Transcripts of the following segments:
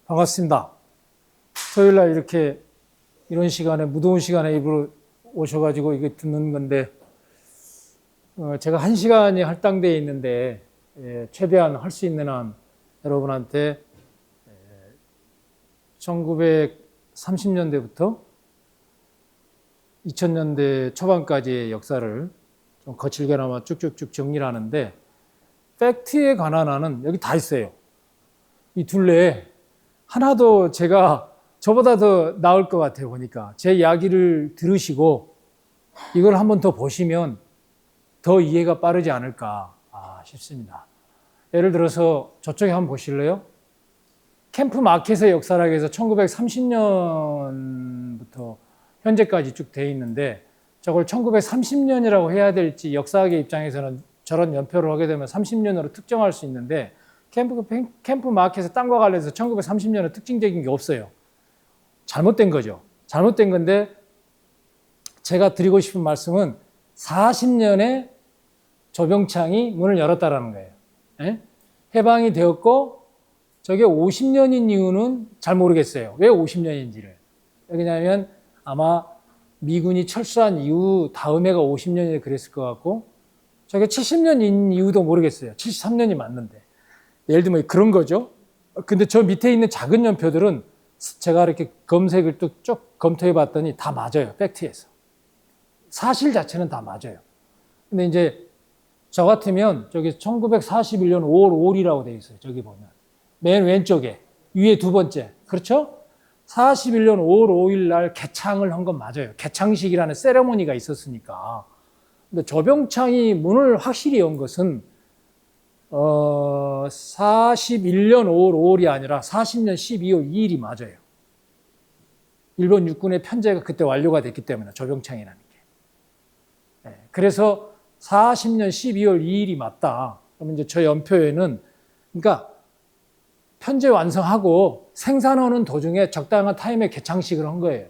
반갑습니다. 토요일 날 이렇게 이런 시간에 무더운 시간에 일부러 오셔가지고 이게 듣는 건데 제가 1시간이 할당되어 있는데 최대한 할 수 있는 한 여러분한테 1930년대부터 2000년대 초반까지의 역사를 좀 거칠게나마 쭉쭉쭉 정리를 하는데 팩트에 관한 한은 여기 다 있어요. 이 둘레에 하나도 제가 저보다 더 나을 것 같아요. 보니까 제 이야기를 들으시고 이걸 한번 더 보시면 더 이해가 빠르지 않을까 싶습니다. 예를 들어서 저쪽에 한번 보실래요? 캠프 마켓의 역사라고 해서 1930년부터 현재까지 쭉 돼 있는데 저걸 1930년이라고 해야 될지 역사학의 입장에서는 저런 연표를 하게 되면 30년으로 특정할 수 있는데 캠프 마켓의 땅과 관련해서 1930년은 특징적인 게 없어요. 잘못된 거죠. 잘못된 건데 제가 드리고 싶은 말씀은 40년에 조병창이 문을 열었다라는 거예요. 예? 해방이 되었고 저게 50년인 이유는 잘 모르겠어요. 왜 50년인지를. 왜냐하면 아마 미군이 철수한 이후 다음 해가 50년이 그랬을 것 같고 저게 70년인 이유도 모르겠어요. 73년이 맞는데. 예를 들면 그런 거죠. 근데 저 밑에 있는 작은 연표들은 제가 이렇게 검색을 또 쭉 검토해 봤더니 다 맞아요. 팩트에서. 사실 자체는 다 맞아요. 근데 이제 저 같으면 저기 1941년 5월 5일이라고 되어 있어요. 저기 보면. 맨 왼쪽에. 위에 두 번째. 그렇죠? 41년 5월 5일 날 개창을 한 건 맞아요. 개창식이라는 세레모니가 있었으니까. 근데 조병창이 문을 확실히 연 것은 41년 5월 5일이 아니라 40년 12월 2일이 맞아요. 일본 육군의 편제가 그때 완료가 됐기 때문에 조병창이라는 게. 네, 그래서 40년 12월 2일이 맞다. 그러면 이제 저 연표에는 그러니까 편제 완성하고 생산하는 도중에 적당한 타임에 개창식을 한 거예요.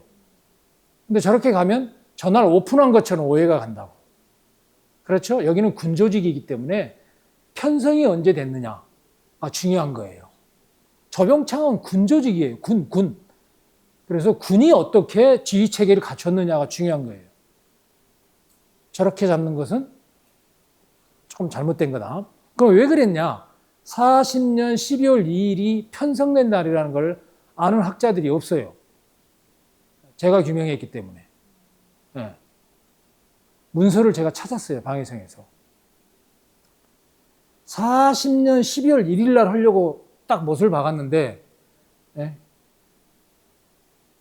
근데 저렇게 가면 전날 오픈한 것처럼 오해가 간다고. 그렇죠? 여기는 군조직이기 때문에 편성이 언제 됐느냐 중요한 거예요. 조병창은 군조직이에요. 군. 그래서 군이 어떻게 지휘체계를 갖췄느냐가 중요한 거예요. 저렇게 잡는 것은 조금 잘못된 거다. 그럼 왜 그랬냐? 40년 12월 2일이 편성된 날이라는 걸 아는 학자들이 없어요. 제가 규명했기 때문에. 네. 문서를 제가 찾았어요. 방해성에서. 40년 12월 1일 날 하려고 딱 못을 박았는데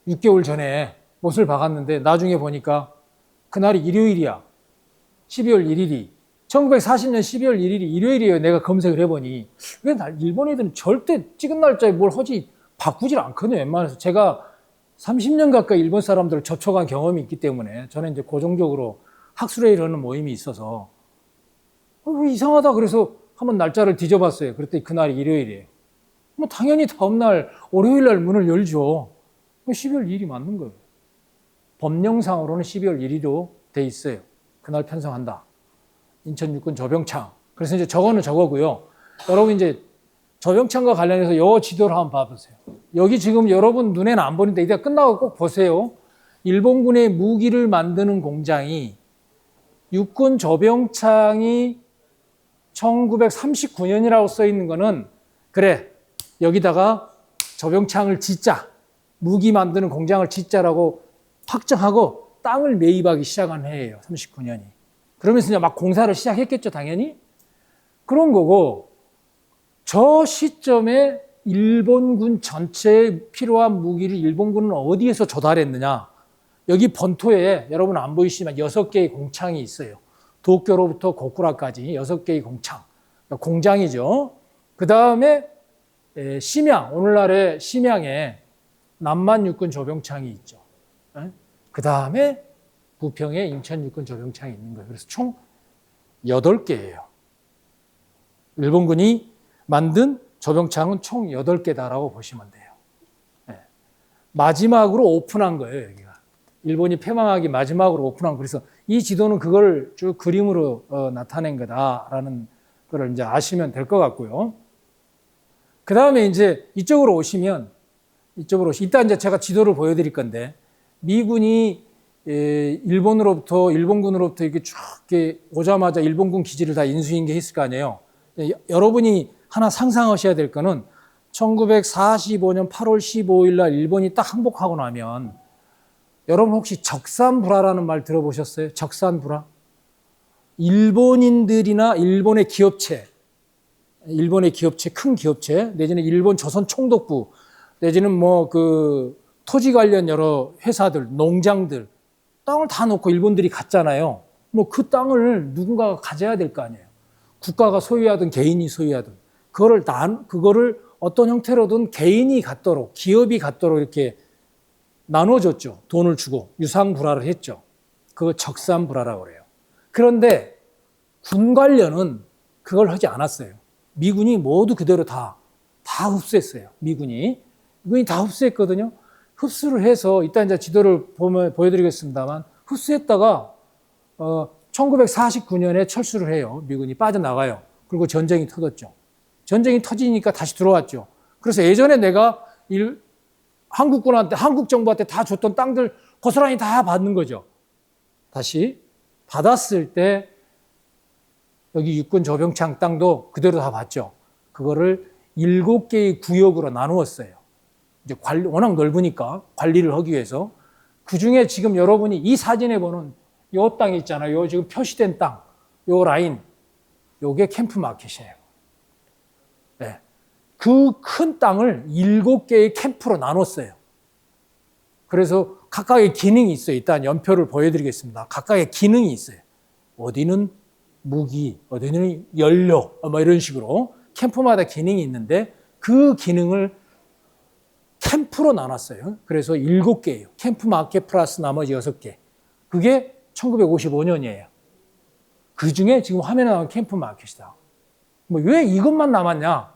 6개월 전에 못을 박았는데 나중에 보니까 그날이 일요일이야. 12월 1일이. 1940년 12월 1일이 일요일이에요. 내가 검색을 해보니. 왜 일본 애들은 절대 찍은 날짜에 뭘 하지 바꾸질 않거든요. 웬만해서. 제가 30년 가까이 일본 사람들을 접촉한 경험이 있기 때문에 저는 이제 고정적으로 학술회의를 하는 모임이 있어서 이상하다 그래서 한번 날짜를 뒤져봤어요. 그랬더니 그날이 일요일이에요. 뭐 당연히 다음날 월요일 날 문을 열죠. 12월 2일이 맞는 거예요. 법령상으로는 12월 1일로 돼 있어요. 그날 편성한다. 인천 육군 조병창. 그래서 이제 저거는 저거고요. 여러분 이제 조병창과 관련해서 요 지도를 한번 봐보세요. 여기 지금 여러분 눈에는 안 보이는데 이따 끝나고 꼭 보세요. 일본군의 무기를 만드는 공장이 육군 조병창이 1939년이라고 써 있는 거는 그래 여기다가 조병창을 짓자 무기 만드는 공장을 짓자라고 확정하고 땅을 매입하기 시작한 해예요. 39년이. 그러면서 이제 막 공사를 시작했겠죠. 당연히. 그런 거고 저 시점에 일본군 전체에 필요한 무기를 일본군은 어디에서 조달했느냐. 여기 본토에 여러분 안 보이시지만 6개의 공창이 있어요. 도쿄로부터 고쿠라까지 6개의 공창. 공장이죠. 그 다음에 심양, 오늘날의 심양에 남만 육군 조병창이 있죠. 그 다음에 부평에 인천 육군 조병창이 있는 거예요. 그래서 총 8개예요. 일본군이 만든 조병창은 총 8개다라고 보시면 돼요. 마지막으로 오픈한 거예요, 여기가. 일본이 패망하기 마지막으로 오픈한 거. 그래서 이 지도는 그걸 쭉 그림으로 나타낸 거다라는 걸 이제 아시면 될 것 같고요. 그 다음에 이제 이쪽으로 오시면 이쪽으로 이따 이제 제가 지도를 보여드릴 건데 미군이 일본군으로부터 이렇게 쭉 이렇게 오자마자 일본군 기지를 다 인수인계했을 거 아니에요. 여러분이 하나 상상하셔야 될 거는 1945년 8월 15일 날 일본이 딱 항복하고 나면 여러분 혹시 적산불화라는 말 들어보셨어요? 적산불화? 일본인들이나 일본의 기업체, 큰 기업체, 내지는 일본 조선총독부, 내지는 뭐 그 토지 관련 여러 회사들, 농장들, 땅을 다 놓고 일본들이 갔잖아요. 뭐 그 땅을 누군가가 가져야 될 거 아니에요. 국가가 소유하든 개인이 소유하든. 그거를 어떤 형태로든 개인이 갖도록, 기업이 갖도록 이렇게 나눠줬죠. 돈을 주고 유상불화를 했죠. 그거 적산불화라고 그래요. 그런데 군 관련은 그걸 하지 않았어요. 미군이 모두 그대로 다 흡수했어요. 미군이 다 흡수했거든요. 흡수를 해서 이따 이제 지도를 보여드리겠습니다만 흡수했다가 1949년에 철수를 해요. 미군이 빠져나가요. 그리고 전쟁이 터졌죠. 전쟁이 터지니까 다시 들어왔죠. 그래서 예전에 내가 한국 정부한테 다 줬던 땅들 고스란히 다 받는 거죠. 다시 받았을 때 여기 육군 조병창 땅도 그대로 다 받죠. 그거를 7개의 구역으로 나누었어요. 이제 워낙 넓으니까 관리를 하기 위해서. 그 중에 지금 여러분이 이 사진에 보는 요 땅 있잖아요. 요 지금 표시된 땅, 요 라인, 요게 캠프 마켓이에요. 네. 그 큰 땅을 7개의 캠프로 나눴어요. 그래서 각각의 기능이 있어요. 일단 연표를 보여드리겠습니다. 각각의 기능이 있어요. 어디는 무기, 어디는 연료, 뭐 이런 식으로 캠프마다 기능이 있는데 그 기능을 캠프로 나눴어요. 그래서 7개예요. 캠프 마켓 플러스 나머지 6개. 그게 1955년이에요. 그 중에 지금 화면에 나온 캠프 마켓이다. 뭐 왜 이것만 남았냐?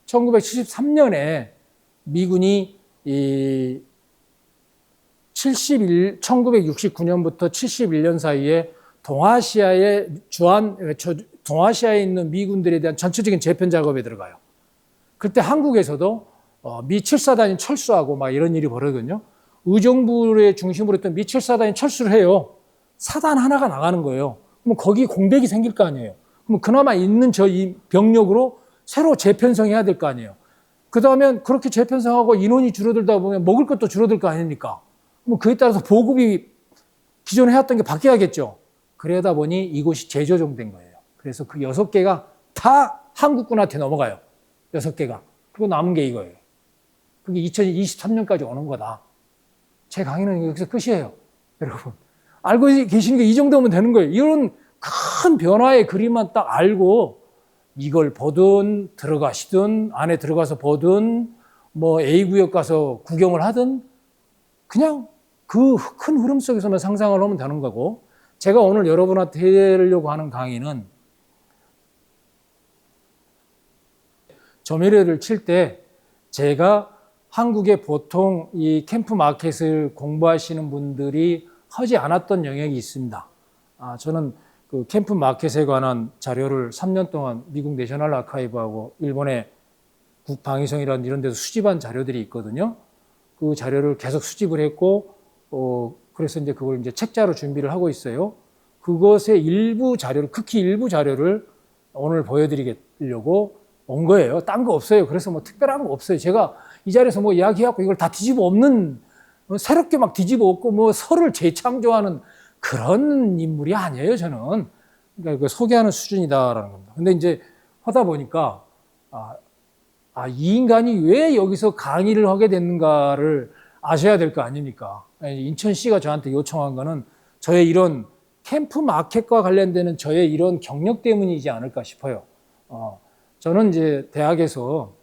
1973년에 미군이 1969년부터 71년 사이에 동아시아에 있는 미군들에 대한 전체적인 재편 작업에 들어가요. 그때 한국에서도 미 7사단이 철수하고 막 이런 일이 벌어지거든요. 의정부의 중심으로 했던 미 7사단이 철수를 해요. 사단 하나가 나가는 거예요. 그럼 거기 공백이 생길 거 아니에요. 그럼 그나마 있는 이 병력으로 새로 재편성해야 될 거 아니에요. 그 다음에 그렇게 재편성하고 인원이 줄어들다 보면 먹을 것도 줄어들 거 아닙니까? 그럼 그에 따라서 보급이 기존에 해왔던 게 바뀌어야겠죠. 그러다 보니 이곳이 재조정된 거예요. 그래서 그 6개가 다 한국군한테 넘어가요. 6개가. 그리고 남은 게 이거예요. 그게 2023년까지 오는 거다. 제 강의는 여기서 끝이에요. 여러분. 알고 계시는 게 이 정도면 되는 거예요. 이런 큰 변화의 그림만 딱 알고 이걸 보든 들어가시든 안에 들어가서 보든 뭐 A구역 가서 구경을 하든 그냥 그 큰 흐름 속에서만 상상을 하면 되는 거고 제가 오늘 여러분한테 해드리려고 하는 강의는 조매료를 칠 때 제가 한국의 보통 이 캠프 마켓을 공부하시는 분들이 하지 않았던 영역이 있습니다. 저는 그 캠프 마켓에 관한 자료를 3년 동안 미국 내셔널 아카이브하고 일본의 국방위성이라는 이런 데서 수집한 자료들이 있거든요. 그 자료를 계속 수집을 했고, 그래서 이제 그걸 이제 책자로 준비를 하고 있어요. 그것의 일부 자료를, 극히 일부 자료를 오늘 보여드리려고 온 거예요. 딴 거 없어요. 그래서 뭐 특별한 거 없어요. 제가 이 자리에서 뭐 이야기해갖고 이걸 다 뒤집어 엎는, 새롭게 막 뒤집어 엎고 뭐 서를 재창조하는 그런 인물이 아니에요, 저는. 그러니까 소개하는 수준이다라는 겁니다. 근데 이제 하다 보니까, 이 인간이 왜 여기서 강의를 하게 됐는가를 아셔야 될 거 아닙니까? 인천시가 저한테 요청한 거는 저의 이런 캠프 마켓과 관련되는 저의 이런 경력 때문이지 않을까 싶어요. 저는 이제 대학에서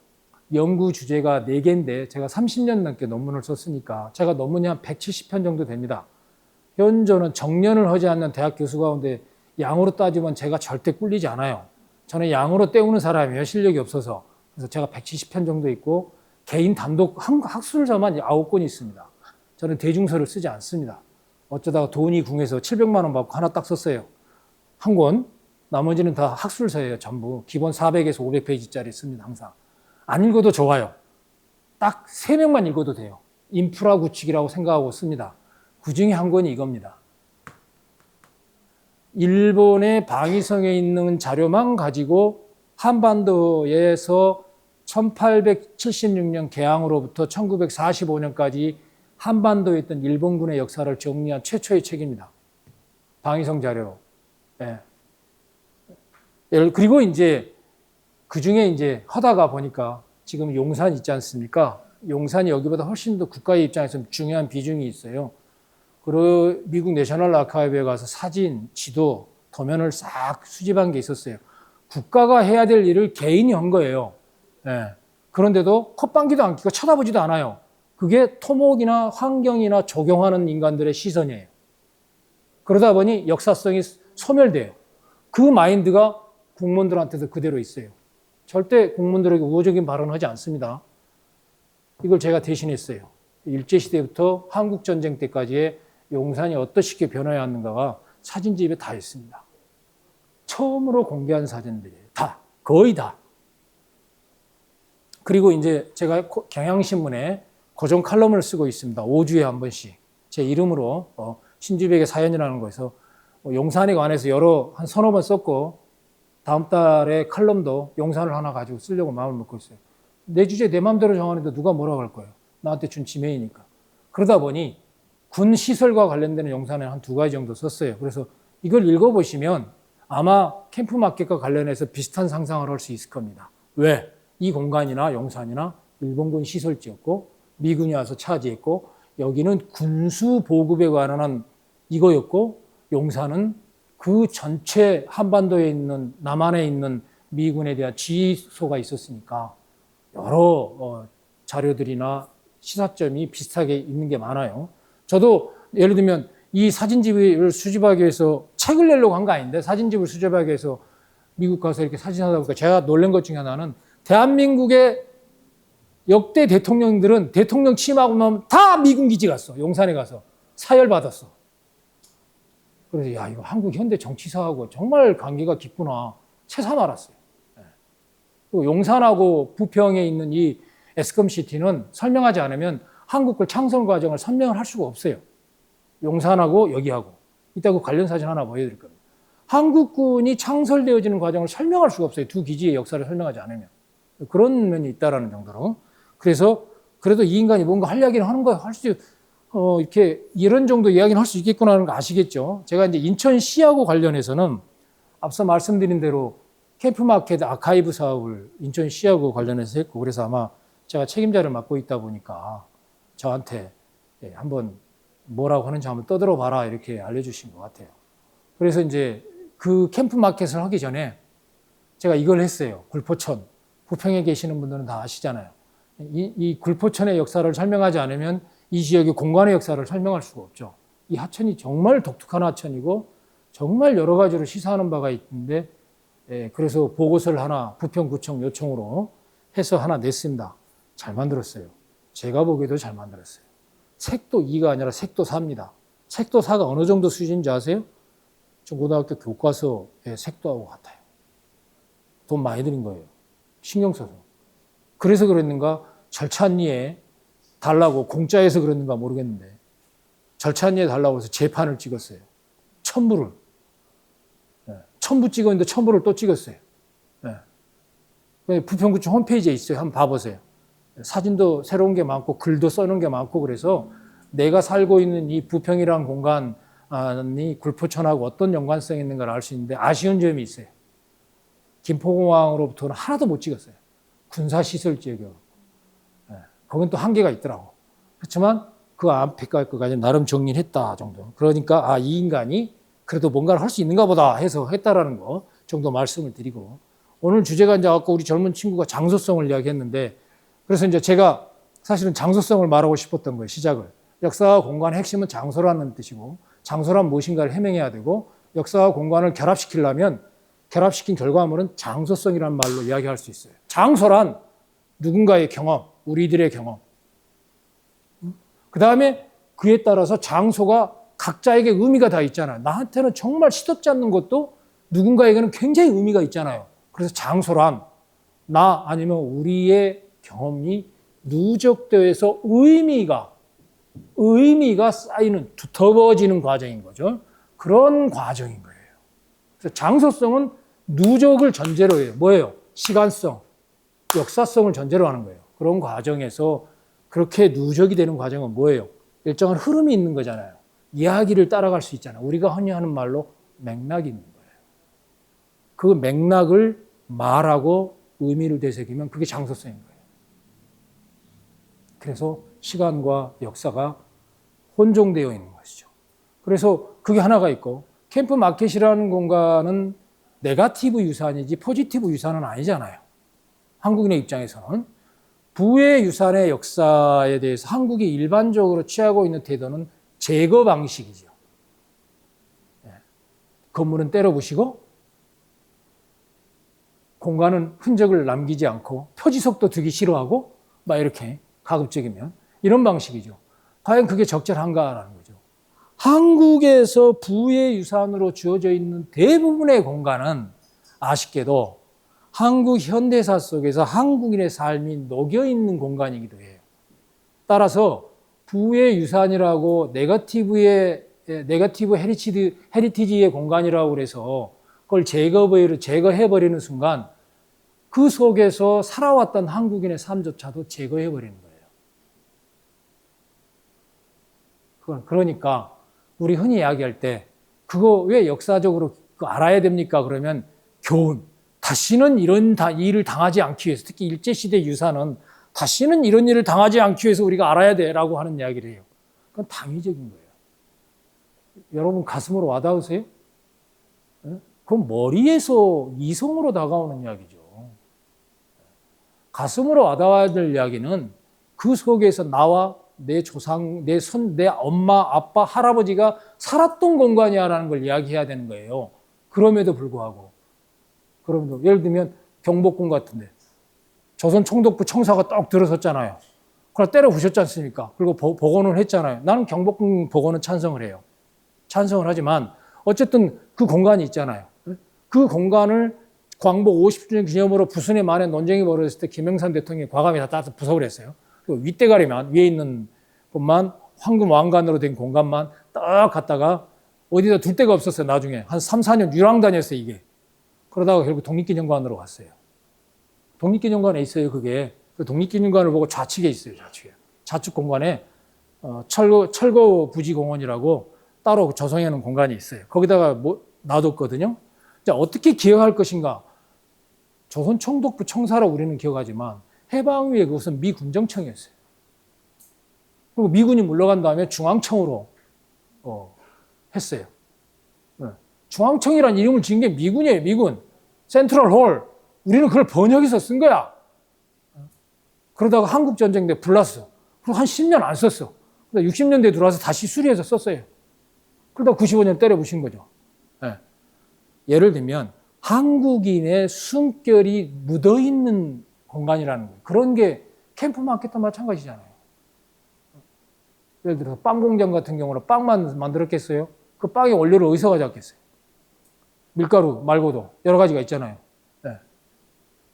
연구 주제가 4개인데 제가 30년 넘게 논문을 썼으니까 제가 논문이 한 170편 정도 됩니다. 현저는 정년을 하지 않는 대학 교수 가운데 양으로 따지면 제가 절대 꿀리지 않아요. 저는 양으로 때우는 사람이에요. 실력이 없어서. 그래서 제가 170편 정도 있고 개인 단독 학술서만 9권 있습니다. 저는 대중서를 쓰지 않습니다. 어쩌다가 돈이 궁해서 700만 원 받고 하나 딱 썼어요. 한 권. 나머지는 다 학술서예요. 전부. 기본 400에서 500페이지짜리 씁니다. 항상. 안 읽어도 좋아요. 딱 3명만 읽어도 돼요. 인프라 구축이라고 생각하고 씁니다. 그 중에 한 권이 이겁니다. 일본의 방위성에 있는 자료만 가지고 한반도에서 1876년 개항으로부터 1945년까지 한반도에 있던 일본군의 역사를 정리한 최초의 책입니다. 방위성 자료로. 예. 그리고 이제 그 중에 이제 하다가 보니까 지금 용산 있지 않습니까? 용산이 여기보다 훨씬 더 국가의 입장에서 중요한 비중이 있어요. 그리고 미국 내셔널 아카이브에 가서 사진, 지도, 도면을 싹 수집한 게 있었어요. 국가가 해야 될 일을 개인이 한 거예요. 예. 그런데도 콧방귀도 안 끼고 쳐다보지도 않아요. 그게 토목이나 환경이나 적용하는 인간들의 시선이에요. 그러다 보니 역사성이 소멸돼요. 그 마인드가 국민들한테도 그대로 있어요. 절대 국민들에게 우호적인 발언을 하지 않습니다. 이걸 제가 대신했어요. 일제시대부터 한국전쟁 때까지의 용산이 어떻게 변화해왔는가가 사진집에 다 있습니다. 처음으로 공개한 사진들이에요. 다. 거의 다. 그리고 이제 제가 경향신문에 고정 칼럼을 쓰고 있습니다. 5주에 한 번씩. 제 이름으로 신주백의 사연이라는 거에서 용산에 관해서 한 서너 번 썼고 다음 달에 칼럼도 용산을 하나 가지고 쓰려고 마음을 먹고 있어요. 내 주제 내 마음대로 정하는데 누가 뭐라고 할 거예요. 나한테 준 지명이니까. 그러다 보니 군 시설과 관련되는 용산에 한 2가지 정도 썼어요. 그래서 이걸 읽어보시면 아마 캠프마켓과 관련해서 비슷한 상상을 할 수 있을 겁니다. 왜? 이 공간이나 용산이나 일본군 시설지였고 미군이 와서 차지했고 여기는 군수 보급에 관한 이거였고 용산은 그 전체 한반도에 있는 남한에 있는 미군에 대한 지휘소가 있었으니까 여러 자료들이나 시사점이 비슷하게 있는 게 많아요. 저도 예를 들면 이 사진집을 수집하기 위해서 책을 내려고 한 거 아닌데 사진집을 수집하기 위해서 미국 가서 이렇게 사진하다 보니까 제가 놀란 것 중에 하나는 대한민국의 역대 대통령들은 대통령 취임하고 나면 다 미군 기지 갔어. 용산에 가서 사열 받았어. 그래서 야 이거 한국 현대 정치사하고 정말 관계가 깊구나. 새삼 알았어요. 그리고 용산하고 부평에 있는 이 에스컴시티는 설명하지 않으면 한국을 창설 과정을 설명을 할 수가 없어요. 용산하고 여기하고. 이따 그 관련 사진 하나 보여드릴 겁니다. 한국군이 창설되어지는 과정을 설명할 수가 없어요. 두 기지의 역사를 설명하지 않으면. 그런 면이 있다라는 정도로. 그래서 그래도 이 인간이 뭔가 할 이야기를 하는 거 이렇게 이런 정도 이야기는 할 수 있겠구나 하는 거 아시겠죠? 제가 이제 인천시하고 관련해서는 앞서 말씀드린 대로 캠프마켓 아카이브 사업을 인천시하고 관련해서 했고 그래서 아마 제가 책임자를 맡고 있다 보니까 저한테 한번 뭐라고 하는지 한번 떠들어 봐라 이렇게 알려주신 것 같아요. 그래서 이제 그 캠프마켓을 하기 전에 제가 이걸 했어요. 굴포천. 부평에 계시는 분들은 다 아시잖아요. 이 굴포천의 역사를 설명하지 않으면 이 지역의 공간의 역사를 설명할 수가 없죠. 이 하천이 정말 독특한 하천이고 정말 여러 가지로 시사하는 바가 있는데 그래서 보고서를 하나 부평구청 요청으로 해서 하나 냈습니다. 잘 만들었어요. 제가 보기에도 잘 만들었어요. 색도 2가 아니라 색도 4입니다. 색도 4가 어느 정도 수준인지 아세요? 저 고등학교 교과서의 색도하고 같아요. 돈 많이 들인 거예요. 신경 써서. 그래서 그랬는가 절찬리에 달라고 공짜에서 그랬는가 모르겠는데 절찬리에 달라고 해서 재판을 찍었어요. 첨부를. 첨부 찍었는데 첨부를 또 찍었어요. 부평구청 홈페이지에 있어요. 한번 봐보세요. 사진도 새로운 게 많고 글도 써놓은 게 많고 그래서 내가 살고 있는 이 부평이라는 공간이 굴포천하고 어떤 연관성이 있는가를 알 수 있는데 아쉬운 점이 있어요. 김포공항으로부터는 하나도 못 찍었어요. 군사시설지역이요. 거긴 또 한계가 있더라고. 그렇지만 그 앞에까지 나름 정리를 했다 정도. 그러니까 이 인간이 그래도 뭔가를 할 수 있는가 보다 해서 했다라는 거 정도 말씀을 드리고 오늘 주제가 이제 아까 우리 젊은 친구가 장소성을 이야기했는데 그래서 이제 제가 사실은 장소성을 말하고 싶었던 거예요. 시작을. 역사와 공간의 핵심은 장소라는 뜻이고 장소란 무엇인가를 해명해야 되고 역사와 공간을 결합시키려면 결합시킨 결과물은 장소성이라는 말로 이야기할 수 있어요. 장소란 누군가의 경험, 우리들의 경험. 그 다음에 그에 따라서 장소가 각자에게 의미가 다 있잖아요. 나한테는 정말 시덥지 않는 것도 누군가에게는 굉장히 의미가 있잖아요. 그래서 장소란 나 아니면 우리의 경험이 누적되어서 의미가 쌓이는, 두터워지는 과정인 거죠. 그런 과정인 거예요. 그래서 장소성은 누적을 전제로 해요. 뭐예요? 시간성, 역사성을 전제로 하는 거예요. 그런 과정에서 그렇게 누적이 되는 과정은 뭐예요? 일정한 흐름이 있는 거잖아요. 이야기를 따라갈 수 있잖아요. 우리가 흔히 하는 말로 맥락이 있는 거예요. 그 맥락을 말하고 의미를 되새기면 그게 장소성인 거예요. 그래서 시간과 역사가 혼종되어 있는 것이죠. 그래서 그게 하나가 있고, 캠프 마켓이라는 공간은 네거티브 유산이지 포지티브 유산은 아니잖아요. 한국인의 입장에서는. 부의 유산의 역사에 대해서 한국이 일반적으로 취하고 있는 태도는 제거 방식이죠. 건물은 때려 부시고 공간은 흔적을 남기지 않고 표지석도 두기 싫어하고 막 이렇게 가급적이면 이런 방식이죠. 과연 그게 적절한가라는 거죠. 한국에서 부의 유산으로 주어져 있는 대부분의 공간은 아쉽게도 한국 현대사 속에서 한국인의 삶이 녹여있는 공간이기도 해요. 따라서 부의 유산이라고 네거티브 헤리티지의 공간이라고 그래서 그걸 제거해버리는 순간 그 속에서 살아왔던 한국인의 삶조차도 제거해버리는 거예요. 그러니까 우리 흔히 이야기할 때 그거 왜 역사적으로 알아야 됩니까? 그러면 교훈. 다시는 이런 일을 당하지 않기 위해서, 특히 일제시대 유산은 다시는 이런 일을 당하지 않기 위해서 우리가 알아야 돼라고 하는 이야기를 해요. 그건 당위적인 거예요. 여러분 가슴으로 와닿으세요? 그건 머리에서 이성으로 다가오는 이야기죠. 가슴으로 와닿아야 될 이야기는 그 속에서 나와 내 조상, 내 엄마, 아빠, 할아버지가 살았던 공간이야라는 걸 이야기해야 되는 거예요. 그럼에도 불구하고. 예를 들면 경복궁 같은데 조선 총독부 청사가 딱 들어섰잖아요. 그걸 때려 부셨지 않습니까? 그리고 복원을 했잖아요. 나는 경복궁 복원은 찬성을 해요. 찬성을 하지만 어쨌든 그 공간이 있잖아요. 그 공간을 광복 50주년 기념으로 부순의 만에 논쟁이 벌어졌을 때 김영삼 대통령이 과감히 다 따서 부석을 했어요. 그 윗대가리만 위에 있는 것만 황금 왕관으로 된 공간만 딱 갔다가 어디다 둘 데가 없었어요. 나중에 한 3, 4년 유랑 다녔어요. 이게. 그러다가 결국 독립기념관으로 갔어요. 독립기념관에 있어요. 그게. 그 독립기념관을 보고 좌측에 있어요. 좌측 공간에 철거 부지공원이라고 따로 조성해놓은 공간이 있어요. 거기다가 놔뒀거든요. 자, 어떻게 기억할 것인가? 조선 총독부 청사로 우리는 기억하지만 해방 후에 그것은 미 군정청이었어요. 그리고 미군이 물러간 다음에 중앙청으로 했어요. 중앙청이라는 이름을 지은 게 미군이에요. 미군. 센트럴 홀. 우리는 그걸 번역해서 쓴 거야. 그러다가 한국전쟁 때 불났어. 그리고 한 10년 안 썼어. 60년대에 들어와서 다시 수리해서 썼어요. 그러다가 95년 때려 부신 거죠. 예를 들면 한국인의 숨결이 묻어있는 공간이라는 거예요. 그런 게 캠프마켓도 마찬가지잖아요. 예를 들어서 빵 공장 같은 경우는 빵만 만들었겠어요? 그 빵의 원료를 어디서 가져왔겠어요? 밀가루 말고도 여러 가지가 있잖아요.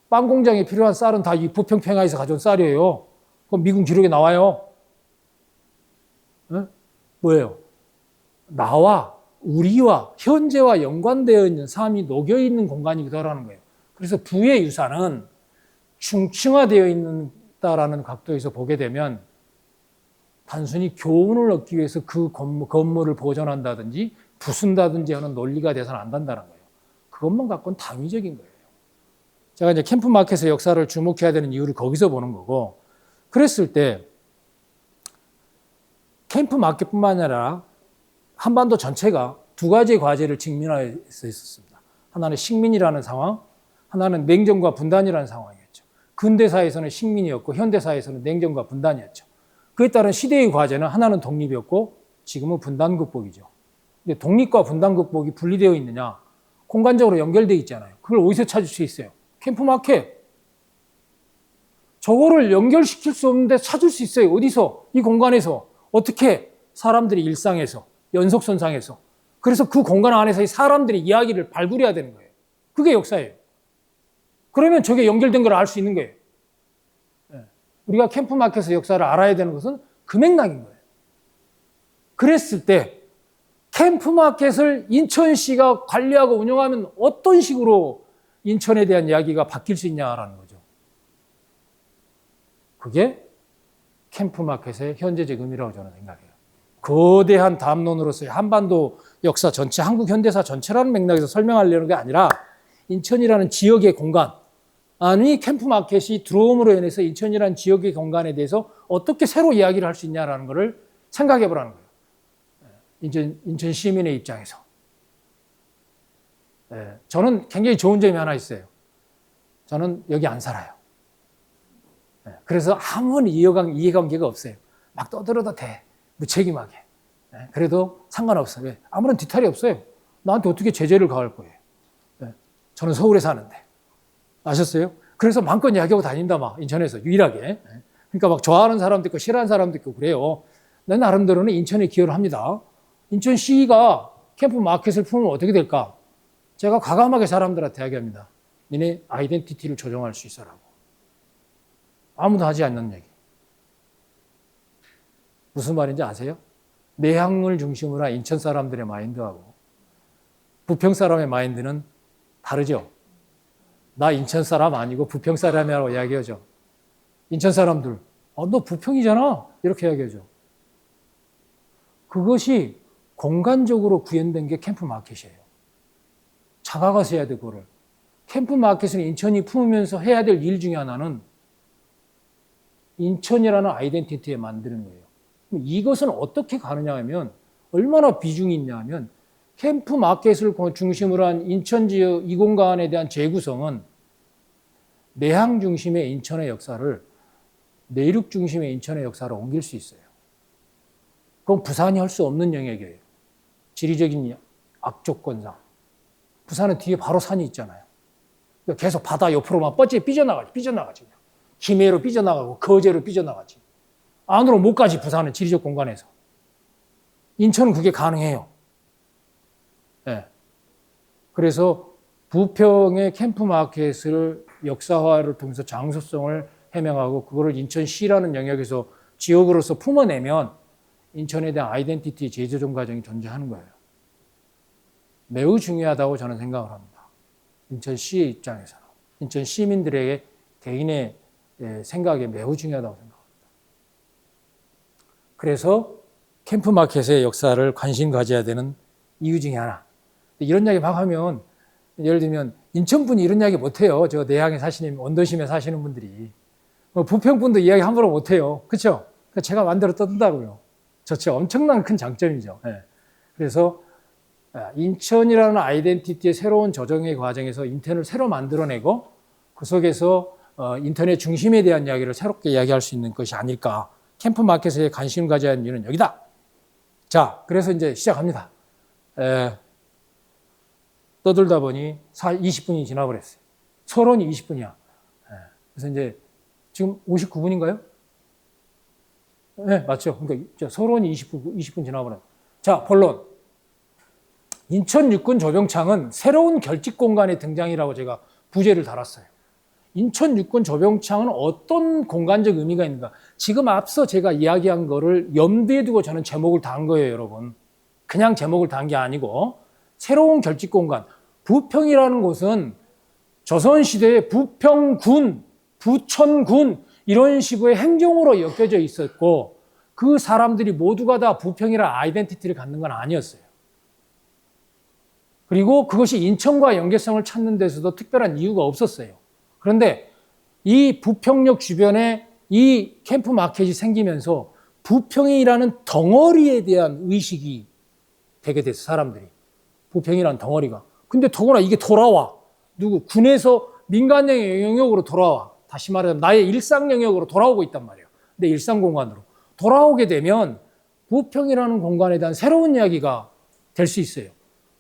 빵 공장에 필요한 쌀은 다 이 부평평야에서 가져온 쌀이에요. 그럼 미군 기록에 나와요. 뭐예요? 우리와 현재와 연관되어 있는 삶이 녹여 있는 공간이기도 하라는 거예요. 그래서 부의 유산은 중층화되어 있다라는 각도에서 보게 되면 단순히 교훈을 얻기 위해서 그 건물을 보존한다든지 부순다든지 하는 논리가 돼서는 안 된다는 거예요. 그것만 갖고는 당위적인 거예요. 제가 이제 캠프 마켓의 역사를 주목해야 되는 이유를 거기서 보는 거고, 그랬을 때 캠프 마켓뿐만 아니라 한반도 전체가 두 가지의 과제를 직면해 있었습니다. 하나는 식민이라는 상황, 하나는 냉전과 분단이라는 상황이었죠. 근대사에서는 식민이었고 현대사에서는 냉전과 분단이었죠. 그에 따른 시대의 과제는 하나는 독립이었고 지금은 분단 극복이죠. 근데 독립과 분단 극복이 분리되어 있느냐? 공간적으로 연결되어 있잖아요. 그걸 어디서 찾을 수 있어요? 캠프 마켓. 저거를 연결시킬 수 없는데 찾을 수 있어요. 어디서? 이 공간에서. 어떻게? 사람들이 일상에서, 연속선상에서. 그래서 그 공간 안에서 이 사람들의 이야기를 발굴해야 되는 거예요. 그게 역사예요. 그러면 저게 연결된 걸 알 수 있는 거예요. 우리가 캠프마켓의 역사를 알아야 되는 것은 그 맥락인 거예요. 그랬을 때 캠프마켓을 인천시가 관리하고 운영하면 어떤 식으로 인천에 대한 이야기가 바뀔 수 있냐라는 거죠. 그게 캠프마켓의 현재적 의미라고 저는 생각해요. 거대한 담론으로서의 한반도 역사 전체, 한국 현대사 전체라는 맥락에서 설명하려는 게 아니라 인천이라는 지역의 공간, 아니 캠프마켓이 들어옴으로 인해서 인천이라는 지역의 공간에 대해서 어떻게 새로 이야기를 할 수 있냐라는 것을 생각해 보라는 거예요. 인천 시민의 입장에서. 저는 굉장히 좋은 점이 하나 있어요. 저는 여기 안 살아요. 그래서 아무런 이해관계가 없어요. 막 떠들어도 돼. 무책임하게. 그래도 상관없어요. 왜? 아무런 뒤탈이 없어요. 나한테 어떻게 제재를 가할 거예요. 저는 서울에 사는데. 아셨어요? 그래서 마음껏 이야기하고 다닌다, 막, 인천에서, 유일하게. 그러니까 막 좋아하는 사람도 있고, 싫어하는 사람도 있고, 그래요. 내 나름대로는 인천에 기여를 합니다. 인천시가 캠프 마켓을 품으면 어떻게 될까? 제가 과감하게 사람들한테 이야기합니다. 니네 아이덴티티를 조정할 수 있어라고. 아무도 하지 않는 얘기. 무슨 말인지 아세요? 내향을 중심으로 한 인천 사람들의 마인드하고 부평 사람의 마인드는 다르죠. 나 인천 사람 아니고 부평 사람이라고 이야기하죠. 인천 사람들, 너 부평이잖아. 이렇게 이야기하죠. 그것이 공간적으로 구현된 게 캠프 마켓이에요. 자가가서 해야 돼, 그거를. 캠프 마켓은 인천이 품으면서 해야 될 일 중에 하나는 인천이라는 아이덴티티에 만드는 거예요. 이것은 어떻게 가느냐 하면, 얼마나 비중이 있냐 하면, 캠프 마켓을 중심으로 한 인천 지역 이 공간에 대한 재구성은 내항 중심의 인천의 역사를 내륙 중심의 인천의 역사로 옮길 수 있어요. 그건 부산이 할 수 없는 영역이에요. 지리적인 악조건상. 부산은 뒤에 바로 산이 있잖아요. 계속 바다 옆으로만 삐져나가지. 김해로 삐져나가고 거제로 삐져나가지. 안으로 못 가지, 부산은 지리적 공간에서. 인천은 그게 가능해요. 네. 그래서 부평의 캠프마켓을 역사화를 통해서 장소성을 해명하고 그거를 인천시라는 영역에서 지역으로서 품어내면 인천에 대한 아이덴티티 재조정 과정이 존재하는 거예요. 매우 중요하다고 저는 생각을 합니다. 인천시의 입장에서는. 인천 시민들에게 개인의 생각에 매우 중요하다고 생각합니다. 그래서 캠프마켓의 역사를 관심 가져야 되는 이유 중에 하나. 이런 이야기 막 하면 예를 들면 인천분이 이런 이야기 못해요. 저 내향에 사시는, 원도심에 사시는 분들이. 부평분도 이야기 함부로 못해요. 그렇죠? 제가 만들어 떠든다고요. 저체 엄청난 큰 장점이죠. 네. 그래서 인천이라는 아이덴티티의 새로운 조정의 과정에서 인천을 새로 만들어내고 그 속에서 인터넷 중심에 대한 이야기를 새롭게 이야기할 수 있는 것이 아닐까. 캠프마켓에 관심 가져야 하는 이유는 여기다. 자, 그래서 이제 시작합니다. 떠들다 보니 20분이 지나버렸어요. 서론이 20분이야. 그래서 이제 지금 59분인가요? 네, 맞죠. 그러니까 서론이 20분 지나버렸어요. 자, 본론. 인천 육군 조병창은 새로운 결집 공간의 등장이라고 제가 부제를 달았어요. 인천 육군 조병창은 어떤 공간적 의미가 있는가? 지금 앞서 제가 이야기한 거를 염두에 두고 저는 제목을 단 거예요, 여러분. 그냥 제목을 단 게 아니고 새로운 결집 공간. 부평이라는 곳은 조선시대의 부평군, 부천군 이런 식의 행정으로 엮여져 있었고 그 사람들이 모두가 다 부평이라는 아이덴티티를 갖는 건 아니었어요. 그리고 그것이 인천과 연계성을 찾는 데서도 특별한 이유가 없었어요. 그런데 이 부평역 주변에 이 캠프 마켓이 생기면서 부평이라는 덩어리에 대한 의식이 되게 됐어, 사람들이. 부평이라는 덩어리가. 근데 더구나 이게 돌아와. 군에서 민간 영역으로 돌아와. 다시 말하면 나의 일상 영역으로 돌아오고 있단 말이에요. 내 일상 공간으로. 돌아오게 되면 부평이라는 공간에 대한 새로운 이야기가 될 수 있어요.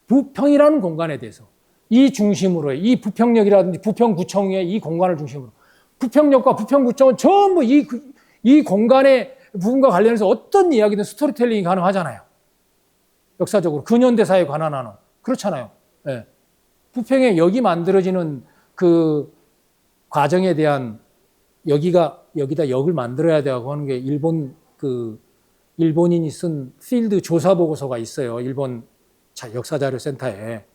부평이라는 공간에 대해서. 이 중심으로, 이 부평역이라든지 부평구청의 이 공간을 중심으로. 부평역과 부평구청은 전부 이 공간의 부분과 관련해서 어떤 이야기든 스토리텔링이 가능하잖아요. 역사적으로. 근현대사에 관한 하는. 그렇잖아요. 네. 부평에 역이 만들어지는 그 과정에 대한 여기가 여기다 역을 만들어야 되고 하는 게 일본인이 쓴 필드 조사 보고서가 있어요. 일본 역사자료센터에.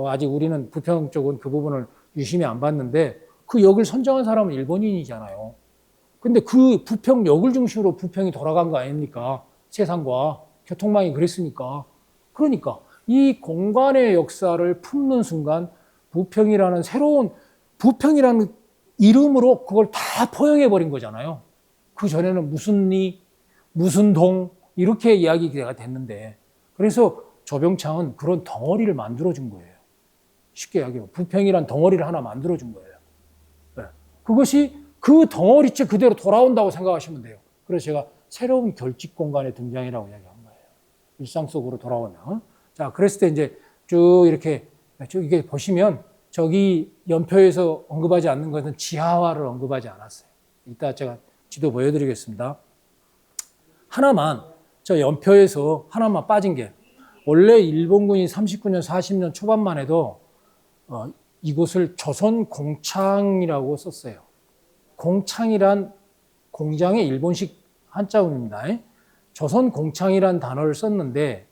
아직 우리는 부평 쪽은 그 부분을 유심히 안 봤는데 그 역을 선정한 사람은 일본인이잖아요. 근데 그 부평역을 중심으로 부평이 돌아간 거 아닙니까? 세상과 교통망이 그랬으니까. 그러니까 이 공간의 역사를 품는 순간 부평이라는 새로운 부평이라는 이름으로 그걸 다 포용해 버린 거잖아요. 그 전에는 무슨 리, 무슨 동 이렇게 이야기가 됐는데 그래서 조병창은 그런 덩어리를 만들어준 거예요. 쉽게 이야기하면 부평이란 덩어리를 하나 만들어준 거예요. 네. 그것이 그 덩어리째 그대로 돌아온다고 생각하시면 돼요. 그래서 제가 새로운 결집 공간의 등장이라고 이야기한 거예요. 일상 속으로 돌아오면. 자, 그랬을 때 이제 쭉 이렇게 이게 보시면 저기 연표에서 언급하지 않는 것은 지하화를 언급하지 않았어요. 이따 제가 지도 보여드리겠습니다. 하나만 저 연표에서 하나만 빠진 게 원래 일본군이 39년, 40년 초반만 해도 이곳을 조선공창이라고 썼어요. 공창이란 공장의 일본식 한자음입니다. 조선공창이란 단어를 썼는데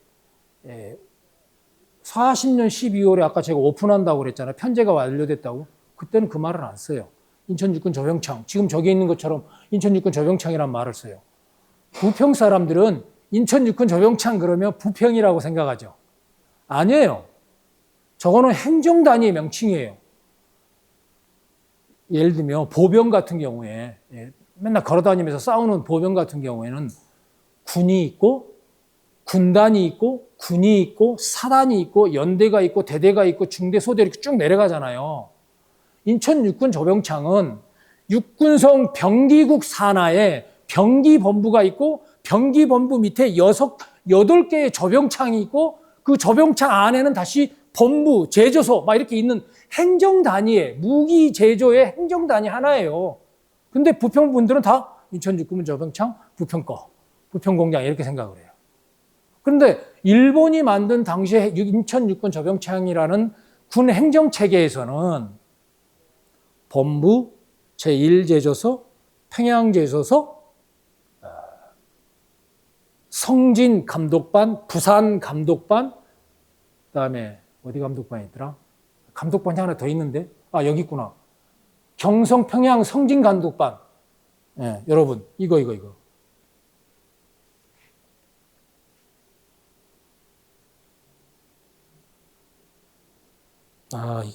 40년 12월에 아까 제가 오픈한다고 그랬잖아요. 편제가 완료됐다고. 그때는 그 말을 안 써요. 인천육군 조병창. 지금 저기 있는 것처럼 인천육군 조병창이란 말을 써요. 부평 사람들은 인천육군 조병창 그러면 부평이라고 생각하죠. 아니에요. 저거는 행정단위의 명칭이에요. 예를 들면 보병 같은 경우에 맨날 걸어다니면서 싸우는 보병 같은 경우에는 군이 있고 군단이 있고 군이 있고 사단이 있고 연대가 있고 대대가 있고 중대 소대 이렇게 쭉 내려가잖아요. 인천 육군 조병창은 육군성 병기국 산하에 병기본부가 있고 병기본부 밑에 8개의 조병창이 있고 그 조병창 안에는 다시 본부, 제조소 막 이렇게 있는 행정단위의 무기 제조의 행정단위 하나예요. 근데 부평 분들은 다 인천 육군 조병창 부평거, 부평공장 이렇게 생각을 해요. 그런데 일본이 만든 당시에 인천 육군 조병창이라는 군 행정체계에서는 본부, 제1제조소, 평양제조소, 성진감독반, 부산감독반, 그 다음에 어디 감독반이 있더라? 감독반이 하나 더 있는데 여기 있구나. 경성, 평양, 성진감독반. 네, 여러분 이거 이게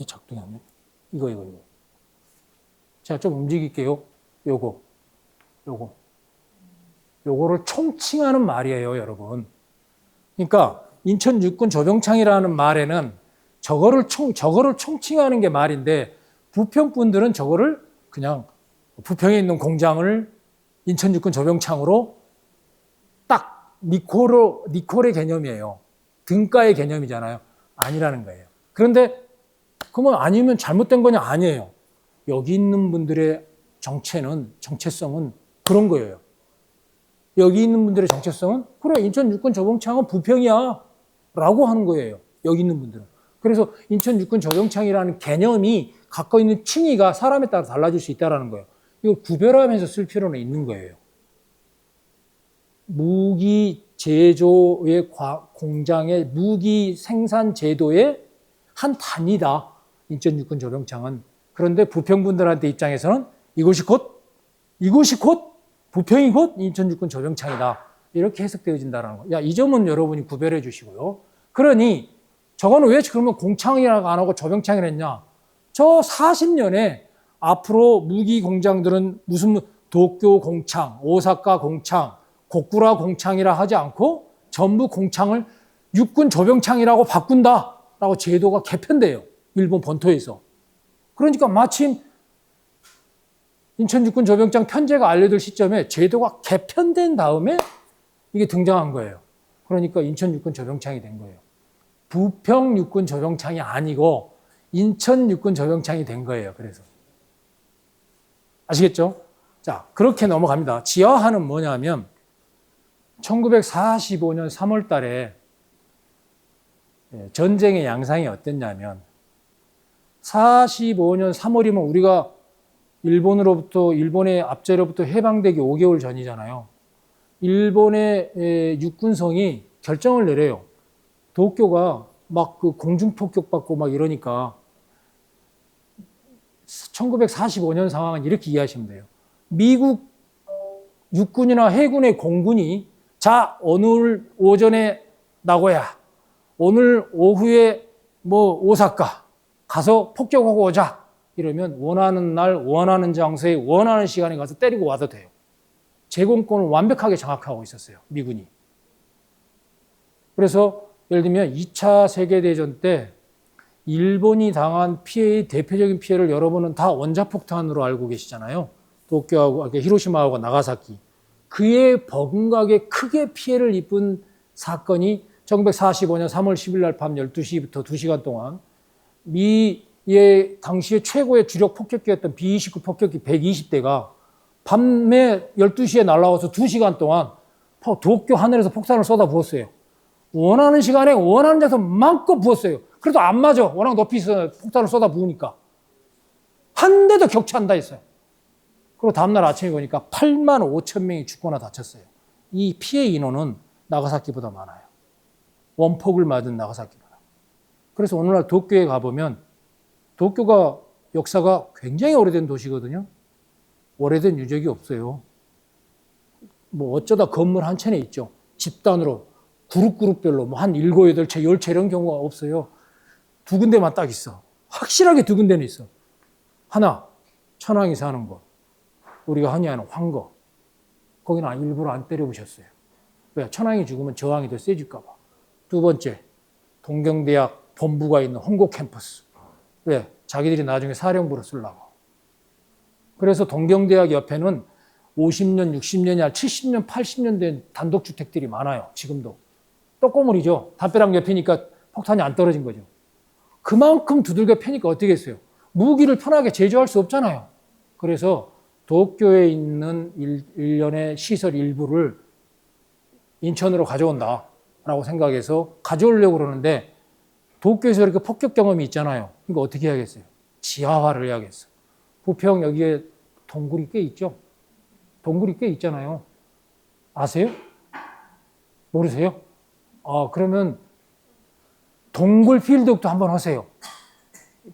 작동이 안 돼. 이거. 제가 좀 움직일게요. 요거를 총칭하는 말이에요, 여러분. 그러니까 인천 육군 조병창이라는 말에는 저거를 총칭하는 게 말인데 부평 분들은 저거를 그냥 부평에 있는 공장을 인천 육군 조병창으로 딱 니콜의 개념이에요. 등가의 개념이잖아요. 아니라는 거예요. 그런데 그러면 아니면 잘못된 거냐? 아니에요. 여기 있는 분들의 정체성은 그런 거예요. 여기 있는 분들의 정체성은 그래 인천 육군 조병창은 부평이야 라고 하는 거예요. 여기 있는 분들은. 그래서 인천 육군 조병창이라는 개념이 갖고 있는 칭의가 사람에 따라 달라질 수 있다는 거예요. 이걸 구별하면서 쓸 필요는 있는 거예요. 무기 제조의 공장의 무기 생산 제도의 한 단위다. 인천 육군 조병창은. 그런데 부평분들한테 입장에서는 이곳이 곧 부평이 곧 인천 육군 조병창이다. 이렇게 해석되어진다는 거. 이 점은 여러분이 구별해 주시고요. 그러니 저거는 왜 그러면 공창이라고 안 하고 조병창이라 했냐? 저 40년에 앞으로 무기 공장들은 무슨 도쿄 공창, 오사카 공창, 고쿠라 공창이라 하지 않고 전부 공창을 육군 조병창이라고 바꾼다라고 제도가 개편돼요. 일본 본토에서. 그러니까 마침 인천 육군 조병창 편제가 알려질 시점에 제도가 개편된 다음에 이게 등장한 거예요. 그러니까 인천 육군 조병창이 된 거예요. 부평 육군 조병창이 아니고 인천 육군 조병창이 된 거예요. 그래서 아시겠죠? 자, 그렇게 넘어갑니다. 지하화는 뭐냐면 1945년 3월 달에 전쟁의 양상이 어땠냐면 45년 3월이면 우리가 일본의 압제로부터 해방되기 5개월 전이잖아요. 일본의 육군성이 결정을 내려요. 도쿄가 막 그 공중폭격 받고 막 이러니까 1945년 상황은 이렇게 이해하시면 돼요. 미국 육군이나 해군의 공군이 자, 오늘 오전에 나고야, 오늘 오후에 뭐 오사카 가서 폭격하고 오자. 이러면 원하는 날, 원하는 장소에 원하는 시간에 가서 때리고 와도 돼요. 제공권을 완벽하게 장악하고 있었어요. 미군이. 그래서 예를 들면 2차 세계대전 때 일본이 당한 피해의 대표적인 피해를 여러분은 다 원자폭탄으로 알고 계시잖아요. 도쿄하고 히로시마하고 나가사키. 그에 버금가게 크게 피해를 입은 사건이 1945년 3월 10일 날 밤 12시부터 2시간 동안 미의 당시에 최고의 주력 폭격기였던 B-29 폭격기 120대가 밤에 12시에 날아와서 2시간 동안 도쿄 하늘에서 폭탄을 쏟아 부었어요. 원하는 시간에 원하는 데서 마음껏 부었어요. 그래도 안 맞아. 워낙 높이 있어 폭탄을 쏟아 부으니까. 한 대도 격추한다 했어요. 그리고 다음날 아침에 보니까 8만 5천 명이 죽거나 다쳤어요. 이 피해 인원은 나가사키보다 많아요. 원폭을 맞은 나가사키보다. 그래서 오늘날 도쿄에 가보면 도쿄가 역사가 굉장히 오래된 도시거든요. 오래된 유적이 없어요. 뭐 어쩌다 건물 한 채에 있죠. 집단으로 그룹별로 뭐 한 7, 8채, 10채 이런 경우가 없어요. 두 군데만 딱 있어. 확실하게 두 군데는 있어. 하나, 천황이 사는 곳. 우리가 흔히 아는 황거. 거기는 일부러 안 때려부셨어요. 왜? 천황이 죽으면 저항이 더 세질까 봐. 두 번째, 동경대학 본부가 있는 홍고 캠퍼스. 왜? 자기들이 나중에 사령부로 쓰려고. 그래서 동경대학 옆에는 50년, 60년이 아니라 70년, 80년 된 단독주택들이 많아요. 지금도. 떡고물이죠. 담벼락 옆이니까 폭탄이 안 떨어진 거죠. 그만큼 두들겨 패니까 어떻게 했어요? 무기를 편하게 제조할 수 없잖아요. 그래서 도쿄에 있는 일련의 시설 일부를 인천으로 가져온다라고 생각해서 가져오려고 그러는데 도쿄에서 이렇게 폭격 경험이 있잖아요. 이거 어떻게 해야겠어요? 지하화를 해야겠어. 부평 여기에 동굴이 꽤 있죠? 동굴이 꽤 있잖아요. 아세요? 모르세요? 그러면 동굴 필드웍도 한번 하세요.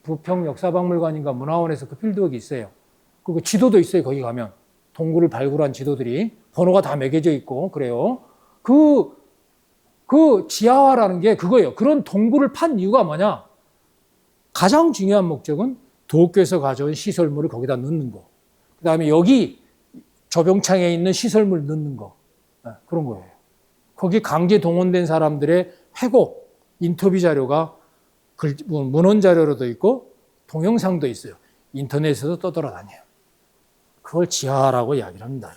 부평 역사박물관인가 문화원에서 그 필드웍이 있어요. 그리고 지도도 있어요. 거기 가면. 동굴을 발굴한 지도들이 번호가 다 매겨져 있고 그래요. 그 지하화라는 게 그거예요. 그런 동굴을 판 이유가 뭐냐? 가장 중요한 목적은 도쿄에서 가져온 시설물을 거기다 넣는 거. 그 다음에 여기 조병창에 있는 시설물 넣는 거. 그런 거예요. 거기 강제 동원된 사람들의 회고, 인터뷰 자료가 문헌 자료로도 있고 동영상도 있어요. 인터넷에서도 떠돌아다녀요. 그걸 지하라고 이야기를 합니다.